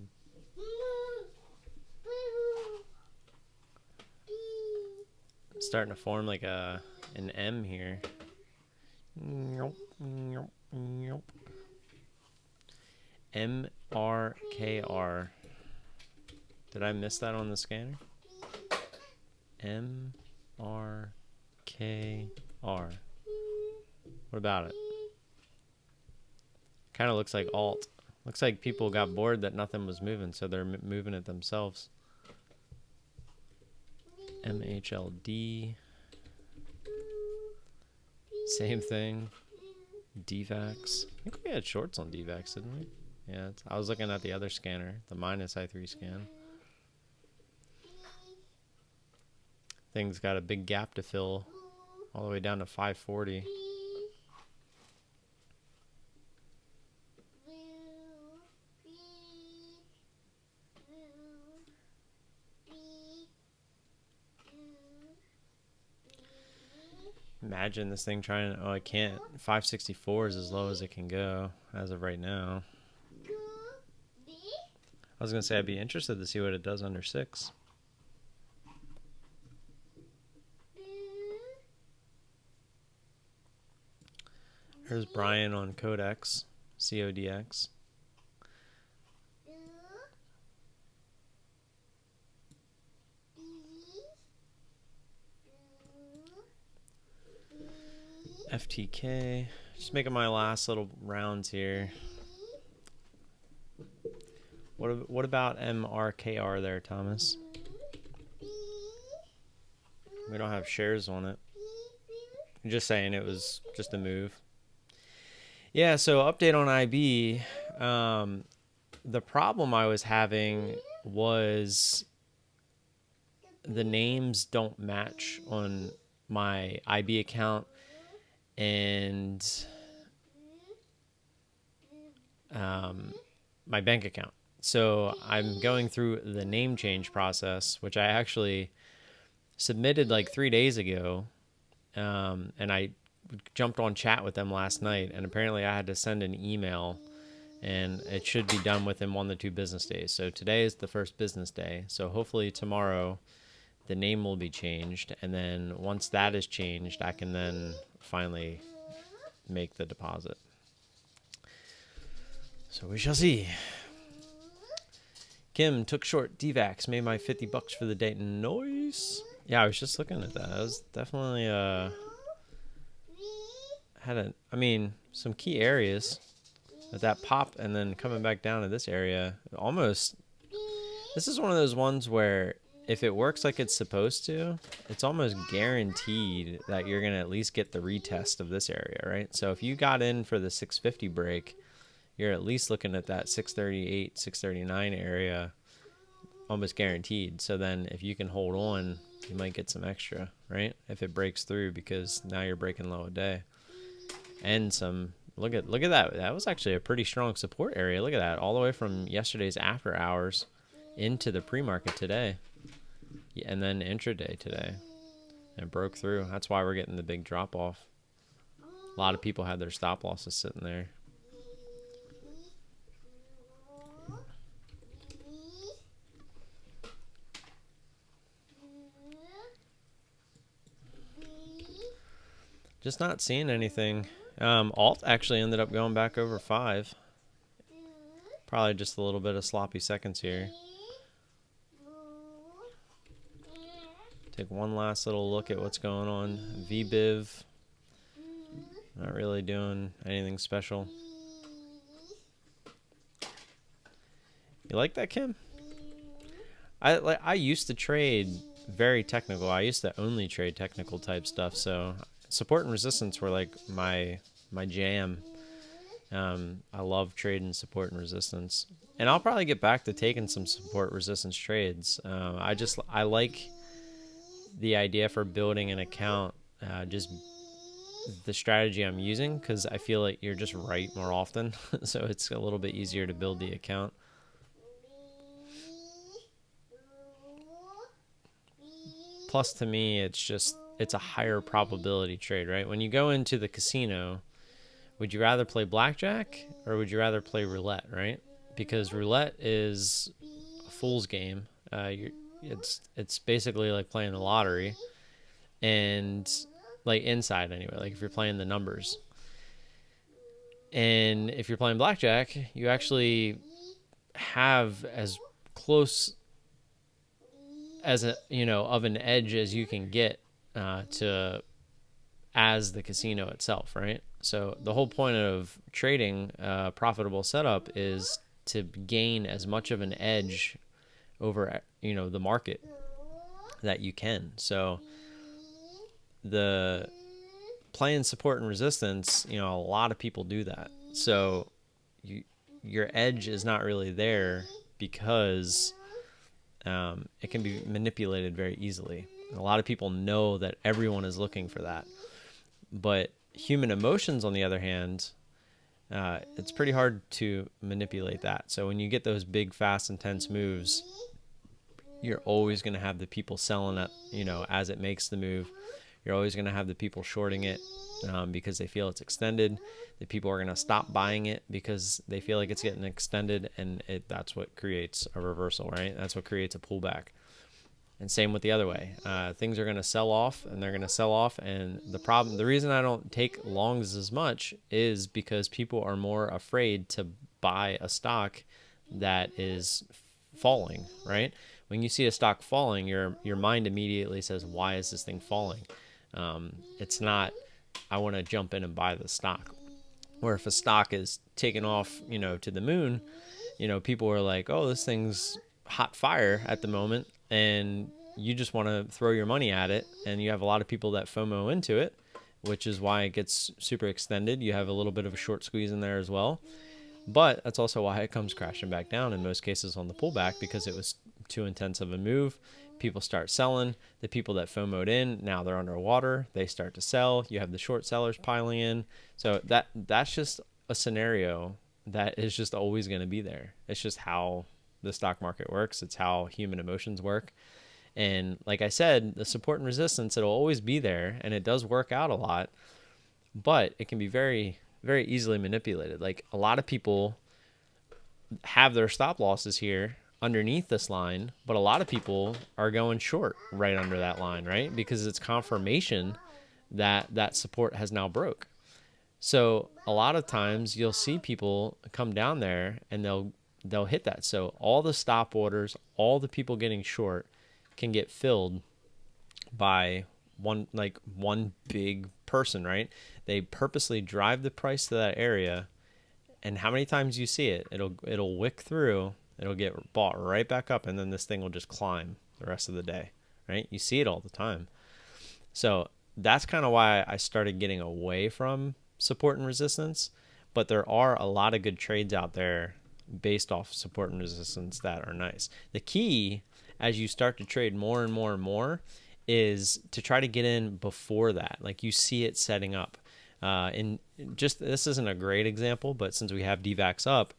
I'm starting to form like an M here. MRKR. Did I miss that on the scanner? MRKR. What about it? Kind of looks like alt. Looks like people got bored that nothing was moving, so they're moving it themselves. MHLD. Same thing. DVAX. I think we had shorts on DVAX, didn't we? Yeah, I was looking at the other scanner, the minus I3 scan. Thing's got a big gap to fill all the way down to 540. Imagine this thing trying to, oh, I can't. 564 is as low as it can go as of right now. I was going to say I'd be interested to see what it does under 6. Here's Brian on Codex, CODX. FTK. Just making my last little rounds here. What about MRKR there, Thomas? We don't have shares on it. I'm just saying it was just a move. Yeah, so update on IB. The problem I was having was the names don't match on my IB account and my bank account. So I'm going through the name change process, which I actually submitted like 3 days ago. And I jumped on chat with them last night, and apparently I had to send an email, and it should be done within 1 to 2 business days. So today is the first business day. So hopefully tomorrow the name will be changed, and then once that is changed, I can then finally make the deposit. So we shall see. Kim took short DVAX, made my $50 for the day. Nice. Yeah, I was just looking at that. It was definitely some key areas with that pop and then coming back down to this area. Almost, this is one of those ones where if it works like it's supposed to, it's almost guaranteed that you're going to at least get the retest of this area, right? So if you got in for the 650 break, you're at least looking at that 638, 639 area, almost guaranteed. So then if you can hold on, you might get some extra, right? If it breaks through, because now you're breaking low a day. And some, look at that. That was actually a pretty strong support area. Look at that, all the way from yesterday's after hours into the pre-market today. And then intraday today. And broke through. That's why we're getting the big drop off. A lot of people had their stop losses sitting there. Just not seeing anything. Alt actually ended up going back over 5. Probably just a little bit of sloppy seconds here. Take one last little look at what's going on. VBIV. Not really doing anything special. You like that, Kim? I used to trade very technical. I used to only trade technical type stuff, so support and resistance were like my jam. I love trading support and resistance, and I'll probably get back to taking some support resistance trades. I like the idea for building an account, just the strategy I'm using, because I feel like you're just right more often, so it's a little bit easier to build the account. Plus, to me, it's a higher probability trade, right? When you go into the casino, would you rather play blackjack or would you rather play roulette, right? Because roulette is a fool's game. It's basically like playing the lottery, and like inside anyway, like if you're playing the numbers. And if you're playing blackjack, you actually have as close as a, of an edge as you can get to as the casino itself, right? So the whole point of trading profitable setup is to gain as much of an edge over, the market that you can. So the playing support and resistance, a lot of people do that. So your edge is not really there because it can be manipulated very easily. And a lot of people know that everyone is looking for that. But human emotions, on the other hand, it's pretty hard to manipulate that. So when you get those big, fast, intense moves, you're always going to have the people selling it, as it makes the move. You're always going to have the people shorting it because they feel it's extended. The people are going to stop buying it because they feel like it's getting extended, and that's what creates a reversal, right? That's what creates a pullback. And same with the other way. Things are going to sell off, and they're going to sell off. And the reason I don't take longs as much is because people are more afraid to buy a stock that is falling, right? When you see a stock falling, your mind immediately says, why is this thing falling? It's not, I want to jump in and buy the stock. Or if a stock is taking off, to the moon, people are like, oh, this thing's hot fire at the moment, and you just want to throw your money at it, and you have a lot of people that FOMO into it, which is why it gets super extended. You have a little bit of a short squeeze in there as well, but that's also why it comes crashing back down in most cases on the pullback, because it was too intense of a move. People start selling. The people that FOMO'd in, now they're underwater. They start to sell. You have the short sellers piling in. So that's just a scenario that is just always going to be there. It's just how the stock market works. It's how human emotions work. And like I said, the support and resistance, it'll always be there, and it does work out a lot, but it can be very, very easily manipulated. Like, a lot of people have their stop losses here underneath this line, but a lot of people are going short right under that line, right? Because it's confirmation that that support has now broke. So a lot of times you'll see people come down there and they'll hit that. So all the stop orders, all the people getting short can get filled by one big person, right? They purposely drive the price to that area, and how many times you see it, it'll wick through, it'll get bought right back up, and then this thing will just climb the rest of the day, right? You see it all the time. So that's kind of why I started getting away from support and resistance, but there are a lot of good trades out there based off support and resistance that are nice. The key, as you start to trade more and more and more, is to try to get in before that. Like, you see it setting up. And just, this isn't a great example, but since we have DVAX up,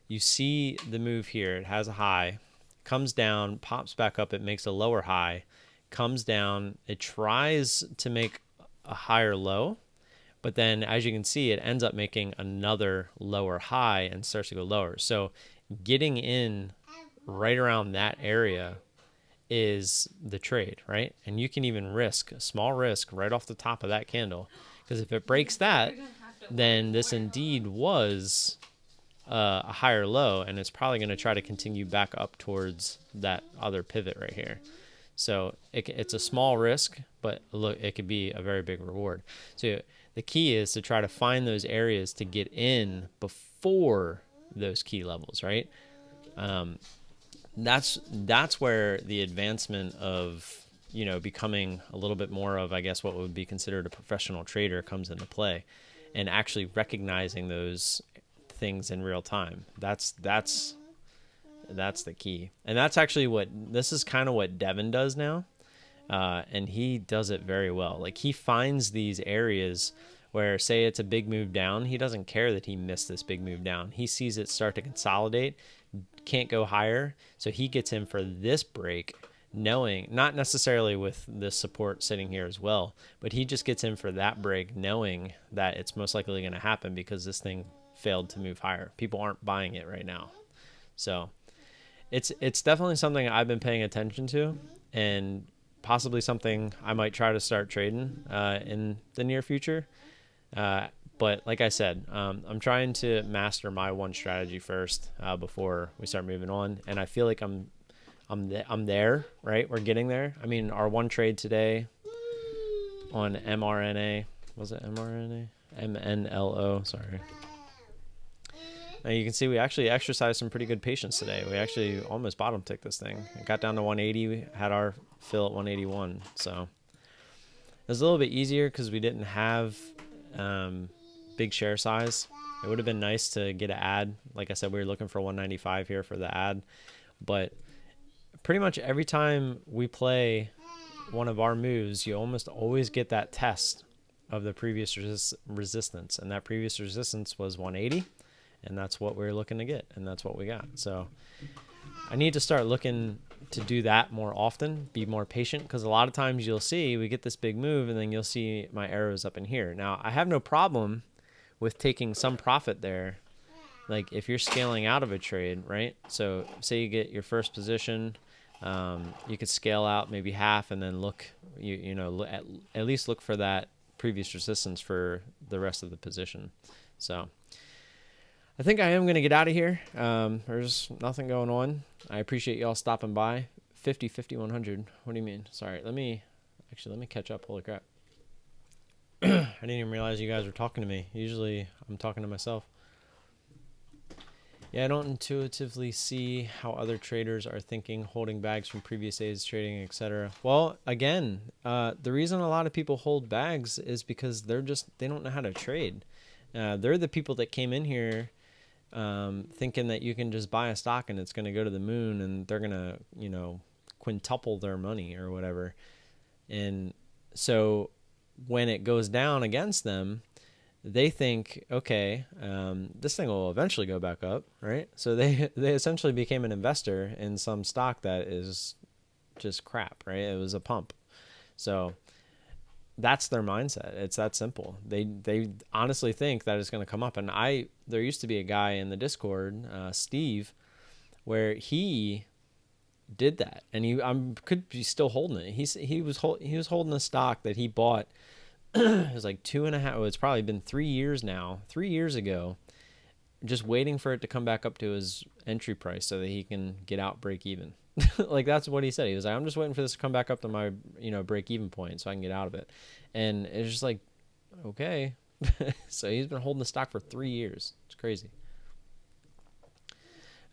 you see the move here. It has a high, comes down, pops back up. It makes a lower high, comes down. It tries to make a higher low, but then as you can see, it ends up making another lower high and starts to go lower. So getting in right around that area is the trade, right? And you can even risk a small risk right off the top of that candle, because if it breaks that, then this indeed was a higher low, and it's probably going to try to continue back up towards that other pivot right here. So it's a small risk, but look, it could be a very big reward. So the key is to try to find those areas to get in before those key levels, right? That's where the advancement of, becoming a little bit more of, I guess, what would be considered a professional trader comes into play, and actually recognizing those things in real time. That's the key. And that's actually this is kind of what Devin does now. And he does it very well. Like, he finds these areas where, say it's a big move down, he doesn't care that he missed this big move down. He sees it start to consolidate, can't go higher, so he gets in for this break, knowing, not necessarily with this support sitting here as well, but he just gets in for that break knowing that it's most likely going to happen because this thing failed to move higher. People aren't buying it right now. So it's definitely something I've been paying attention to, and possibly something I might try to start trading in the near future. But like I said, I'm trying to master my one strategy first before we start moving on. And I feel like I'm I'm there, right? We're getting there. I mean, our one trade today on mRNA, was it mRNA? MNLO, sorry. Now you can see we actually exercised some pretty good patience today. We actually almost bottom ticked this thing. It got down to 180. We had our fill at 181. So it was a little bit easier because we didn't have big share size. It would have been nice to get an ad. Like I said, we were looking for 195 here for the ad. But pretty much every time we play one of our moves, you almost always get that test of the previous resistance. And that previous resistance was 180. And that's what we're looking to get. And that's what we got. So I need to start looking to do that more often, be more patient. Because a lot of times you'll see we get this big move and then you'll see my arrows up in here. Now, I have no problem with taking some profit there. Like if you're scaling out of a trade, right? So say you get your first position, you could scale out maybe half and then look, at least look for that previous resistance for the rest of the position. So I think I am going to get out of here. There's nothing going on. I appreciate y'all stopping by. 50, 100. What do you mean? Sorry. Let me catch up. Holy crap. I didn't even realize you guys were talking to me. Usually I'm talking to myself. Yeah, I don't intuitively see how other traders are thinking, holding bags from previous days trading, etc. Well, again, the reason a lot of people hold bags is because they don't know how to trade. They're the people that came in here thinking that you can just buy a stock and it's going to go to the moon and they're going to, quintuple their money or whatever. And so when it goes down against them, they think, okay, this thing will eventually go back up, right? So they essentially became an investor in some stock that is just crap, right? It was a pump. So that's their mindset. It's that simple. They honestly think that it's going to come up. And there used to be a guy in the Discord, Steve, where he did that, and he could be still holding it. He was holding a stock that he bought. It was like 2.5. It's probably been 3 years now. 3 years ago, just waiting for it to come back up to his entry price so that he can get out, break even. Like that's what he said. He was like, I'm just waiting for this to come back up to my, break even point so I can get out of it. And it's just like, okay. So he's been holding the stock for 3 years. It's crazy.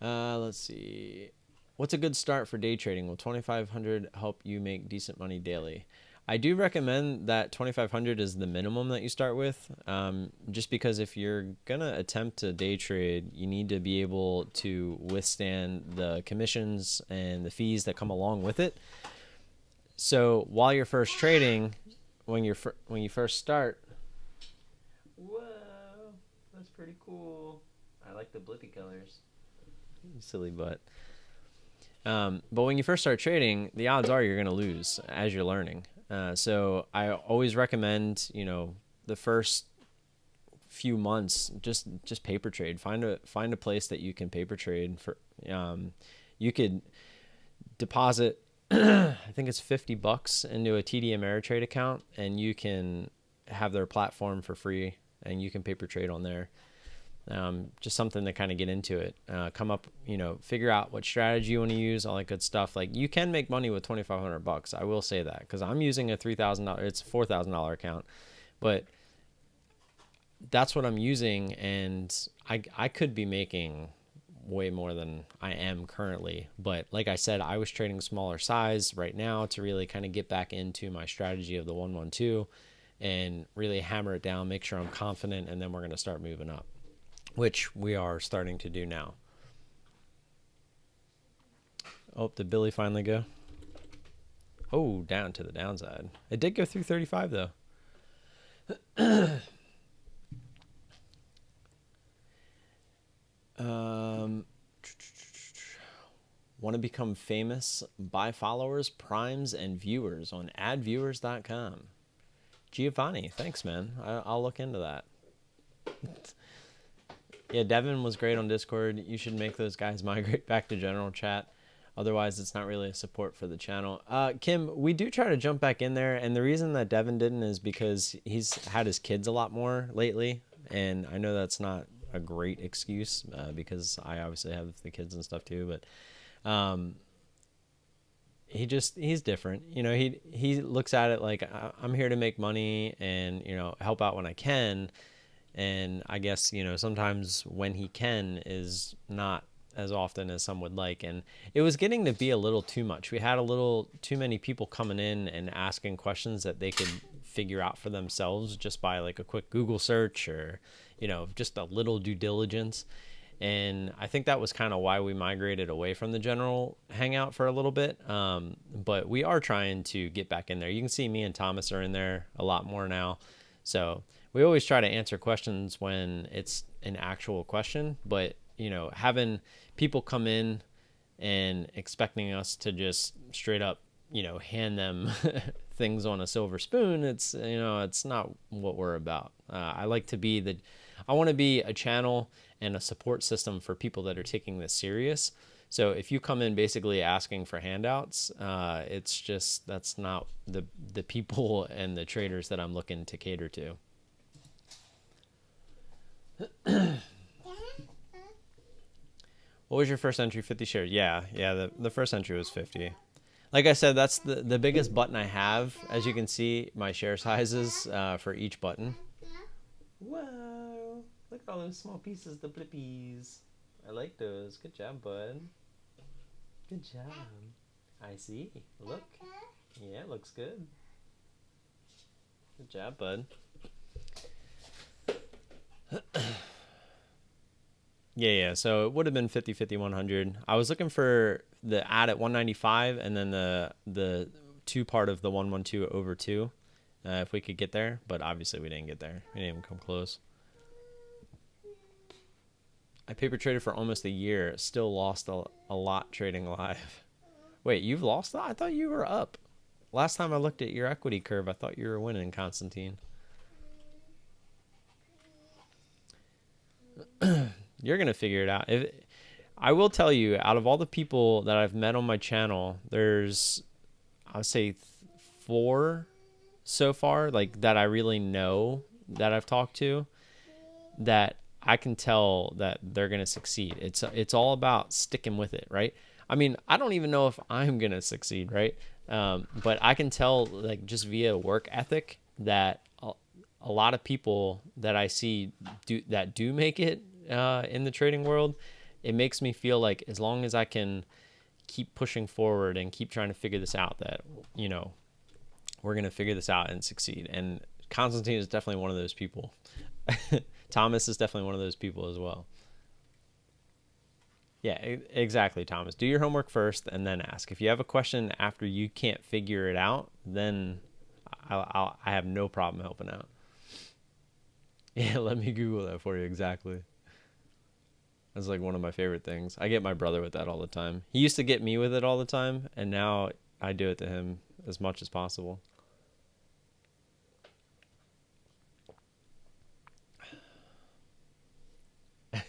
Let's see. What's a good start for day trading? Will 2,500 help you make decent money daily? I do recommend that 2,500 is the minimum that you start with, just because if you're going to attempt to day trade, you need to be able to withstand the commissions and the fees that come along with it. So while you're first trading, when you first start, whoa, that's pretty cool. I like the blippy colors. Silly butt. But when you first start trading, the odds are you're going to lose as you're learning. So I always recommend, the first few months, just paper trade. Find a place that you can paper trade for. You could deposit, I think it's $50 into a TD Ameritrade account, and you can have their platform for free, and you can paper trade on there. Just something to kind of get into it, come up, figure out what strategy you want to use, all that good stuff. Like you can make money with $2,500. I will say that because I'm using a $3,000, it's a $4,000 account, but that's what I'm using. And I could be making way more than I am currently. But like I said, I was trading smaller size right now to really kind of get back into my strategy of the 112 and really hammer it down, make sure I'm confident. And then we're going to start moving up, which we are starting to do now. Oh, did Billy finally go? Oh, down to the downside. It did go through 35 though. Want to become famous? Buy followers, primes, and viewers on adviewers.com. Giovanni, thanks, man. I'll look into that. Yeah, Devin was great on Discord. You should make those guys migrate back to general chat. Otherwise, it's not really a support for the channel. Kim, we do try to jump back in there, and the reason that Devin didn't is because he's had his kids a lot more lately, and I know that's not a great excuse because I obviously have the kids and stuff too, but he's different. He looks at it like I'm here to make money and, help out when I can. And I guess, sometimes when he can is not as often as some would like. And it was getting to be a little too much. We had a little too many people coming in and asking questions that they could figure out for themselves just by like a quick Google search or, just a little due diligence. And I think that was kind of why we migrated away from the general hangout for a little bit. But we are trying to get back in there. You can see me and Thomas are in there a lot more now. So we always try to answer questions when it's an actual question, but having people come in and expecting us to just straight up, hand them things on a silver spoon, it's not what we're about. I want to be a channel and a support system for people that are taking this serious. So if you come in basically asking for handouts, that's not the people and the traders that I'm looking to cater to. What was your first entry? 50 shares. Yeah. The first entry was 50. Like I said, that's the biggest button I have. As you can see, my share sizes for each button. Wow. Look at all those small pieces, the blippies. I like those. Good job, bud. Good job. I see. Look. Yeah, it looks good. Good job, bud. Yeah. So it would have been 50, 50, 100. I was looking for the add at 195 and then the two part of the 112 over 2 if we could get there. But obviously we didn't get there. We didn't even come close. I paper traded for almost a year. Still lost a lot trading live. Wait, you've lost that? I thought you were up. Last time I looked at your equity curve, I thought you were winning, Constantine. You're going to figure it out. I will tell you, out of all the people that I've met on my channel, there's, I would say 4 so far, like that I really know that I've talked to, that I can tell that they're going to succeed. It's all about sticking with it, right? I mean, I don't even know if I'm going to succeed, right? But I can tell, like, just via work ethic that a lot of people that I see do make it in the trading world, it makes me feel like as long as I can keep pushing forward and keep trying to figure this out, that, we're going to figure this out and succeed. And Constantine is definitely one of those people. Thomas is definitely one of those people as well. Yeah, exactly, Thomas. Do your homework first and then ask. If you have a question after you can't figure it out, then I have no problem helping out. Yeah, let me Google that for you. Exactly. That's like one of my favorite things. I get my brother with that all the time. He used to get me with it all the time, and now I do it to him as much as possible.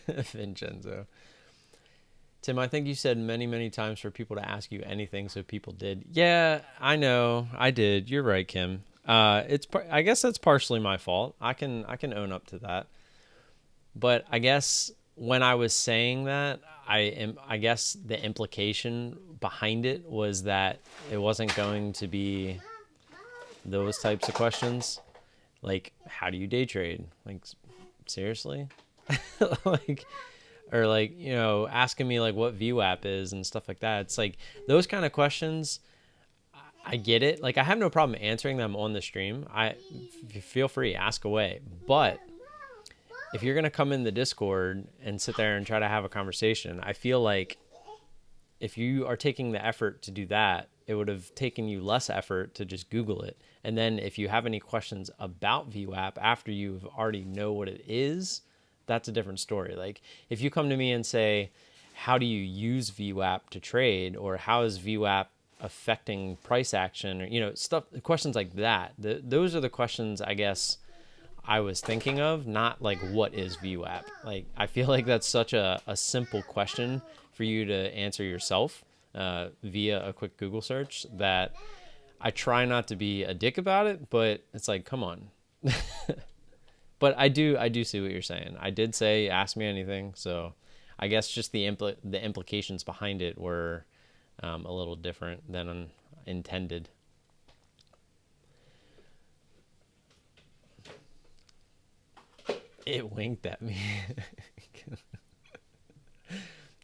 Vincenzo. Tim, I think you said many, many times for people to ask you anything, so people did. Yeah, I know. I did. You're right, Kim. I guess that's partially my fault. I can own up to that. But I guess when I was saying that, I guess the implication behind it was that it wasn't going to be those types of questions. Like, how do you day trade? Like, seriously? Like, or like, asking me like what VWAP is and stuff like that. It's like those kind of questions. I get it. Like, I have no problem answering them on the stream. Feel free, ask away. But if you're going to come in the Discord and sit there and try to have a conversation, I feel like if you are taking the effort to do that, it would have taken you less effort to just Google it. And then if you have any questions about VWAP after you already know what it is, that's a different story. Like, if you come to me and say, how do you use VWAP to trade, or how is VWAP affecting price action, or, questions like that, those are the questions I guess I was thinking of, not like, what is VWAP? Like, I feel like that's such a simple question for you to answer yourself via a quick Google search, that I try not to be a dick about it, but it's like, come on. But I do see what you're saying. I did say, ask me anything. So I guess just the implications behind it were a little different than intended. It winked at me.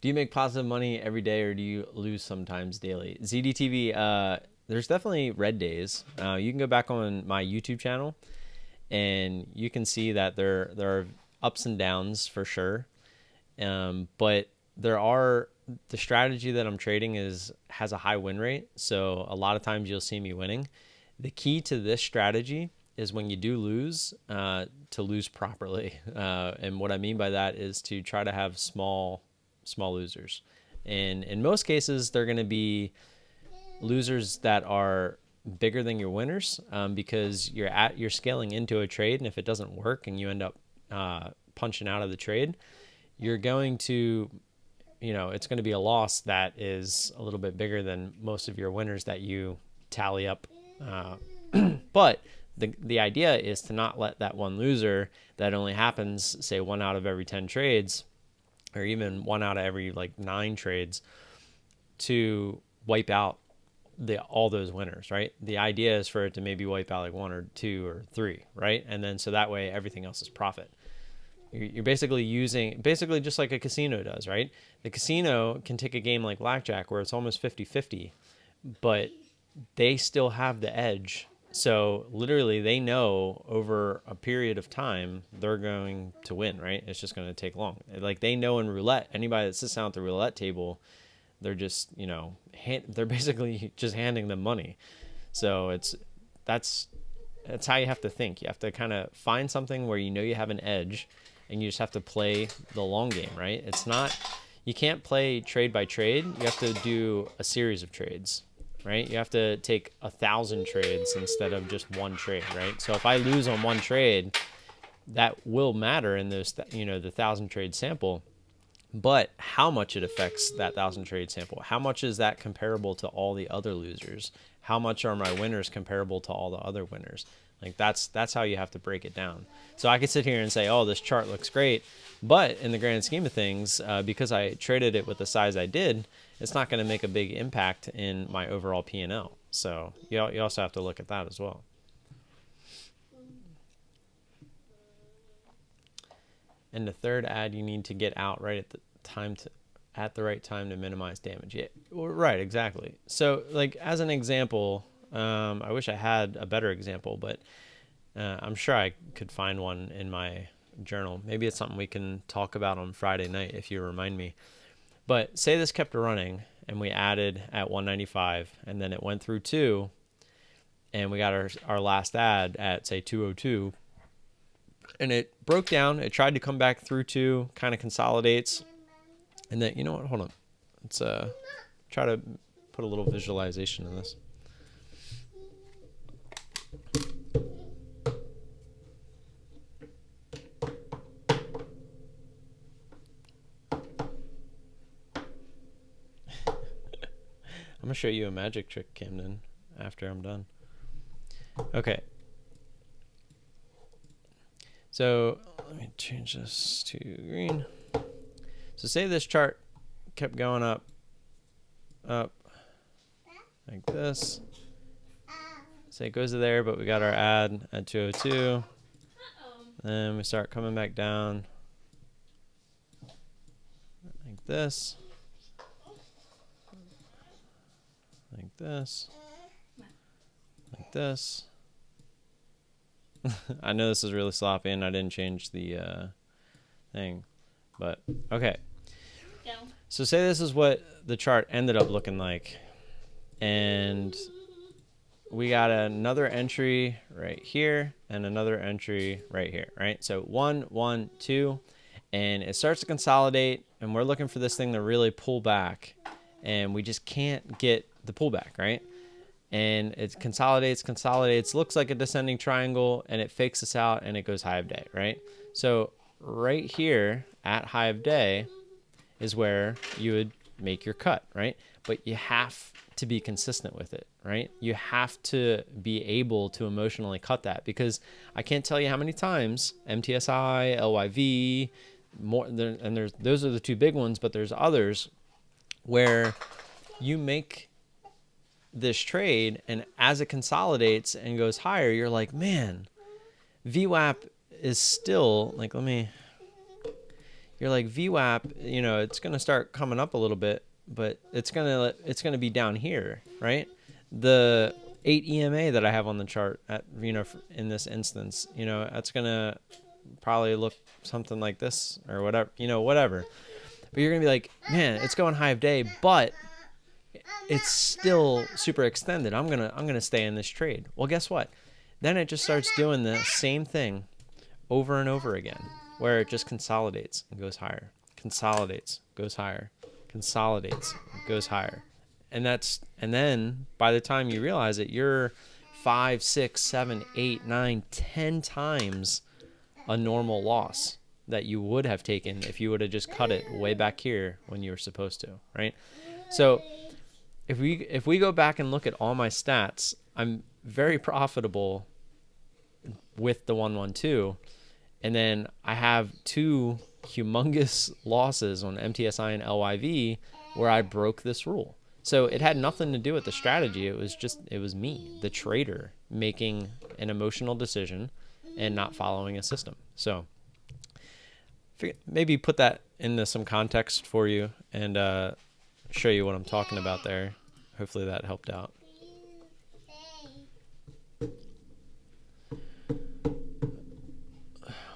Do you make positive money every day, or do you lose sometimes daily? ZDTV, there's definitely red days. You can go back on my YouTube channel, and you can see that there are ups and downs for sure. But the strategy that I'm trading has a high win rate. So a lot of times you'll see me winning. The key to this strategy is when you do lose, to lose properly. And what I mean by that is to try to have small losers. And in most cases, they're going to be losers that are bigger than your winners, because you're scaling into a trade, and if it doesn't work and you end up punching out of the trade, you're going to, it's going to be a loss that is a little bit bigger than most of your winners that you tally up. But the idea is to not let that one loser that only happens, say, 1 out of every 10 trades, or even 1 out of every 9 trades, to wipe out all those winners, right? The idea is for it to maybe wipe out 1 or 2 or 3, right? And then so that way everything else is profit. You're basically just like a casino does, right? The casino can take a game like blackjack where it's almost 50-50, but they still have the edge. So literally they know over a period of time they're going to win, right? It's just going to take long. Like they know in roulette, anybody that sits down at the roulette table, they're just, they're basically just handing them money. So that's how you have to think. You have to kind of find something where you have an edge, and you just have to play the long game, right? You can't play trade by trade. You have to do a series of trades, right? You have to take 1,000 trades instead of just one trade, right? So if I lose on one trade, that will matter in those, the 1,000 trade sample. But how much it affects that 1,000 trade sample? How much is that comparable to all the other losers? How much are my winners comparable to all the other winners? That's how you have to break it down. So I could sit here and say, oh, this chart looks great, but in the grand scheme of things, because I traded it with the size I did, it's not going to make a big impact in my overall P&L. So you also have to look at that as well. And the third ad, you need to get out right at the right time to minimize damage. Yeah, right, exactly. So as an example, I wish I had a better example, but I'm sure I could find one in my journal. Maybe it's something we can talk about on Friday night if you remind me. But say this kept running and we added at 195, and then it went through 2, and we got our last ad at, say, 202, and it broke down. It tried to come back through 2, kind of consolidates, and then, hold on. Let's try to put a little visualization in this. I'm going to show you a magic trick, Camden, after I'm done. Okay. So let me change this to green. So say this chart kept going up, like this. Say it goes to there, but we got our ad at 202. Then we start coming back down like this. Like this. Like this. I know this is really sloppy and I didn't change the thing, but okay. Go. So say this is what the chart ended up looking like, and we got another entry right here and another entry right here, right? So 1, 1, 2, and it starts to consolidate, and we're looking for this thing to really pull back, and we just can't get the pullback, right? And it consolidates, looks like a descending triangle, and it fakes us out, and it goes high of day, right? So right here at high of day is where you would make your cut, right? But you have to be consistent with it, right? You have to be able to emotionally cut that, because I can't tell you how many times MTSI, LYV, those are the 2 big ones, but there's others where you make this trade, and as it consolidates and goes higher, you're like, man, VWAP is still like, you're like VWAP, it's going to start coming up a little bit, but it's going to be down here, right? The 8 EMA that I have on the chart at, in this instance, that's going to probably look something like this or whatever, whatever. But you're going to be like, man, it's going high of day, but it's still super extended. I'm going to stay in this trade. Well, guess what? Then it just starts doing the same thing over and over again, where it just consolidates and goes higher, consolidates, goes higher, consolidates, goes higher. And then by the time you realize it, you're 5, 6, 7, 8, 9, 10 times a normal loss that you would have taken if you would have just cut it way back here when you were supposed to, right? So if we go back and look at all my stats, I'm very profitable with the 112, and then I have 2 humongous losses on MTSI and LYV where I broke this rule. So it had nothing to do with the strategy. It was me, the trader, making an emotional decision and not following a system. So maybe put that into some context for you and show you what I'm talking about there. Hopefully that helped out.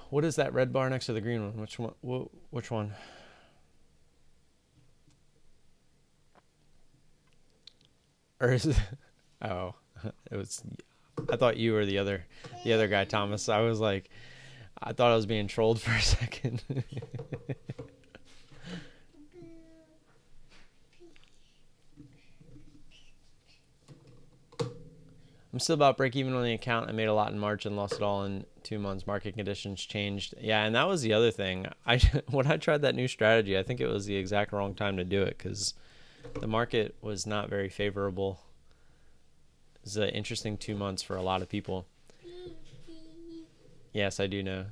What is that red bar next to the green one? Which one? Which one? Or is it? Oh, it was. I thought you were the other guy, Thomas. I was like, I thought I was being trolled for a second. I'm still about break even on the account. I made a lot in March and lost it all in 2 months. Market conditions changed. Yeah, and that was the other thing. When I tried that new strategy, I think it was the exact wrong time to do it because the market was not very favorable. It was an interesting 2 months for a lot of people. Yes, I do know.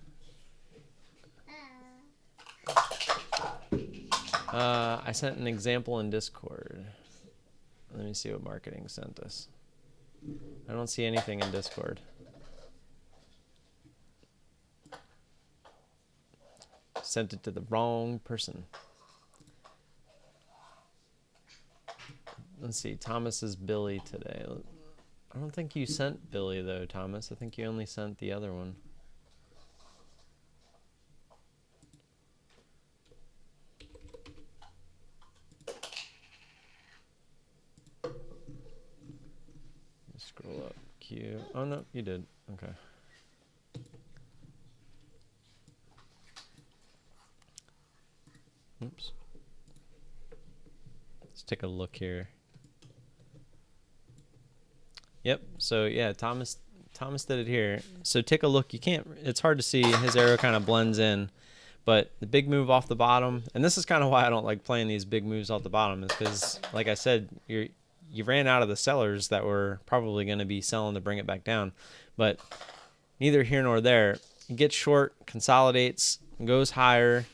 I sent an example in Discord. Let me see what marketing sent us. I don't see anything in Discord. Sent it to the wrong person. Let's see. Thomas is Billy today. I don't think you sent Billy, though, Thomas. I think you only sent the other one. Scroll up. Q. Oh, no, you did. Okay. Oops. Let's take a look here. Yep. So yeah, Thomas did it here. So take a look. You can't. It's hard to see. His arrow kind of blends in, but the big move off the bottom, and this is kind of why I don't like playing these big moves off the bottom, is because, like I said, you ran out of the sellers that were probably going to be selling to bring it back down, but neither here nor there. It gets short, consolidates, goes higher.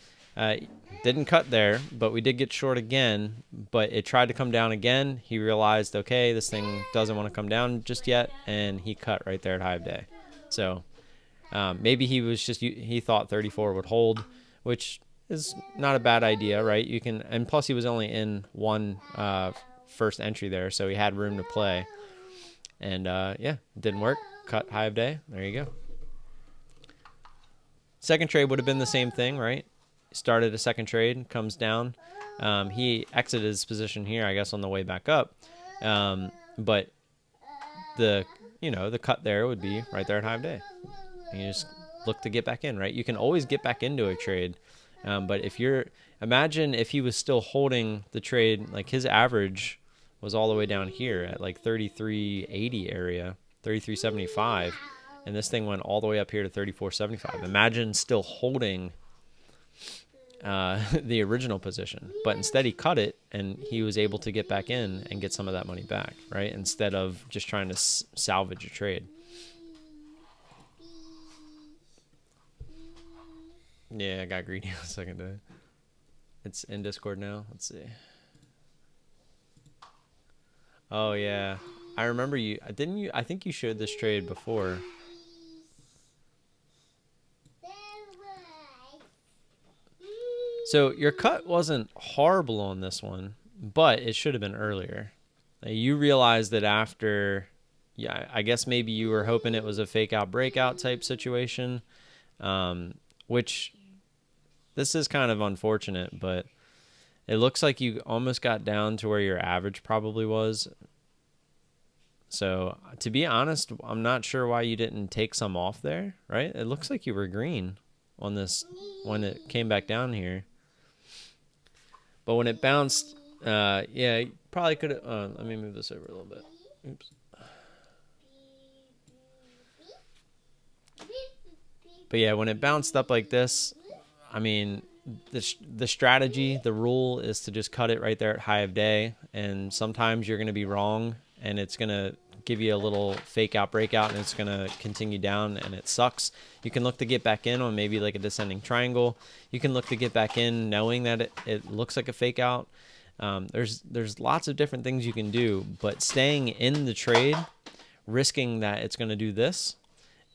Didn't cut there, but we did get short again, but it tried to come down again. He realized, okay, this thing doesn't want to come down just yet, and he cut right there at high of day. So maybe he thought 34 would hold, which is not a bad idea, right? You can, and plus he was only in one first entry there, so he had room to play. And yeah, it didn't work. Cut high of day. There you go. Second trade would have been the same thing, right? Started a second trade, comes down. He exited his position here, I guess, on the way back up. But the cut there would be right there at high of day. And you just look to get back in, right? You can always get back into a trade. But imagine if he was still holding the trade, like his average was all the way down here at like 33.80 area, 33.75. And this thing went all the way up here to 34.75. Imagine still holding the original position, but instead he cut it and he was able to get back in and get some of that money back, right? Instead of just trying to salvage a trade. Yeah, I got greedy on the second day. It's in Discord now. Let's see. Oh yeah, I remember you. Didn't you? I think you showed this trade before. So your cut wasn't horrible on this one, but it should have been earlier. You realized that after, yeah, I guess maybe you were hoping it was a fake out breakout type situation, which this is kind of unfortunate, but it looks like you almost got down to where your average probably was. So to be honest, I'm not sure why you didn't take some off there, right? It looks like you were green on this when it came back down here. But when it bounced, yeah, you probably could have. Let me move this over a little bit. Oops. But yeah, when it bounced up like this, I mean, the strategy, the rule is to just cut it right there at high of day. And sometimes you're going to be wrong, and it's going to give you a little fake out breakout, and it's going to continue down, and it sucks. You can look to get back in on maybe like a descending triangle. You can look to get back in knowing that it looks like a fake out. There's lots of different things you can do, but staying in the trade, risking that it's going to do this,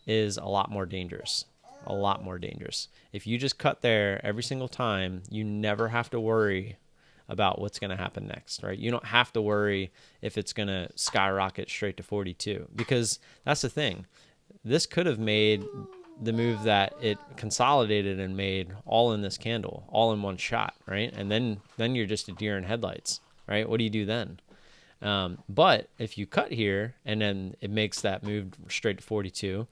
is a lot more dangerous. A lot more dangerous. If you just cut there every single time, you never have to worry about what's going to happen next, right? You don't have to worry if it's going to skyrocket straight to 42, because that's the thing. This could have made the move that it consolidated and made all in this candle, all in one shot, right? And then you're just a deer in headlights, right? What do you do then? But if you cut here and then it makes that move straight to 42,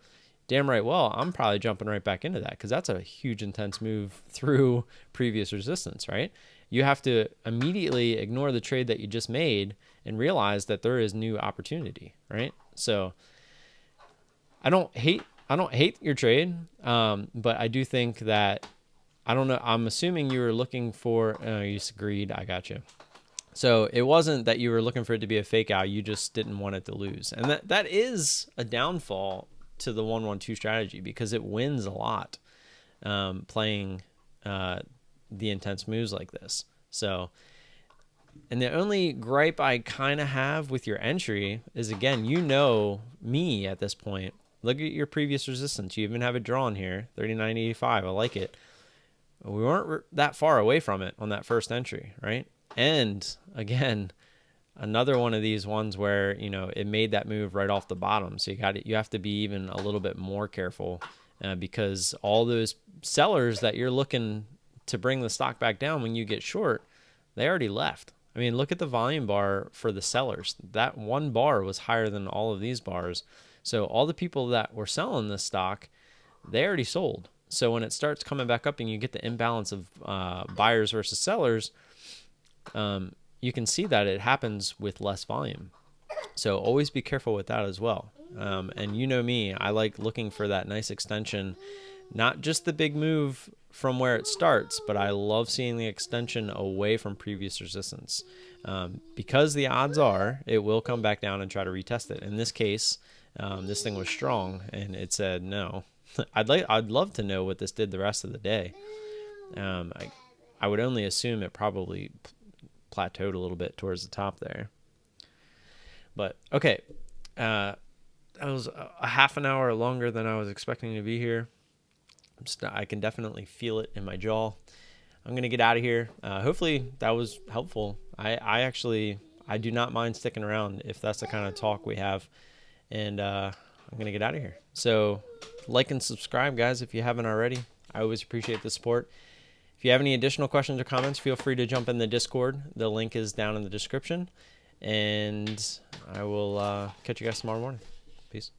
damn right, well, I'm probably jumping right back into that, because that's a huge intense move through previous resistance, right? You have to immediately ignore the trade that you just made and realize that there is new opportunity, right? So I don't hate your trade, but I do think that, I don't know, I'm assuming you were looking for, you agreed, I got you. So it wasn't that you were looking for it to be a fake out, you just didn't want it to lose. And that is a downfall to the 1-1-2 strategy, because it wins a lot playing the intense moves like this. So, and the only gripe I kind of have with your entry is, again, you know me at this point. Look at your previous resistance. You even have it drawn here, 39.85. I like it. We weren't that far away from it on that first entry, right? And again, another one of these ones where, you know, it made that move right off the bottom. So you have to be even a little bit more careful, because all those sellers that you're looking to bring the stock back down when you get short, they already left. I mean, look at the volume bar for the sellers. That one bar was higher than all of these bars. So all the people that were selling this stock, they already sold. So when it starts coming back up and you get the imbalance of buyers versus sellers, you can see that it happens with less volume. So always be careful with that as well. And you know me, I like looking for that nice extension, not just the big move from where it starts, but I love seeing the extension away from previous resistance, because the odds are it will come back down and try to retest it. In this case, this thing was strong and it said no. I'd love to know what this did the rest of the day. I would only assume it probably plateaued a little bit towards the top there. But okay, that was a half an hour longer than I was expecting to be here. I can definitely feel it in my jaw. I'm gonna get out of here. Hopefully that was helpful. I do not mind sticking around if that's the kind of talk we have. And I'm gonna get out of here. So like and subscribe, guys, if you haven't already. I always appreciate the support. If you have any additional questions or comments, feel free to jump in the Discord. The link is down in the description. And I will catch you guys tomorrow morning. Peace.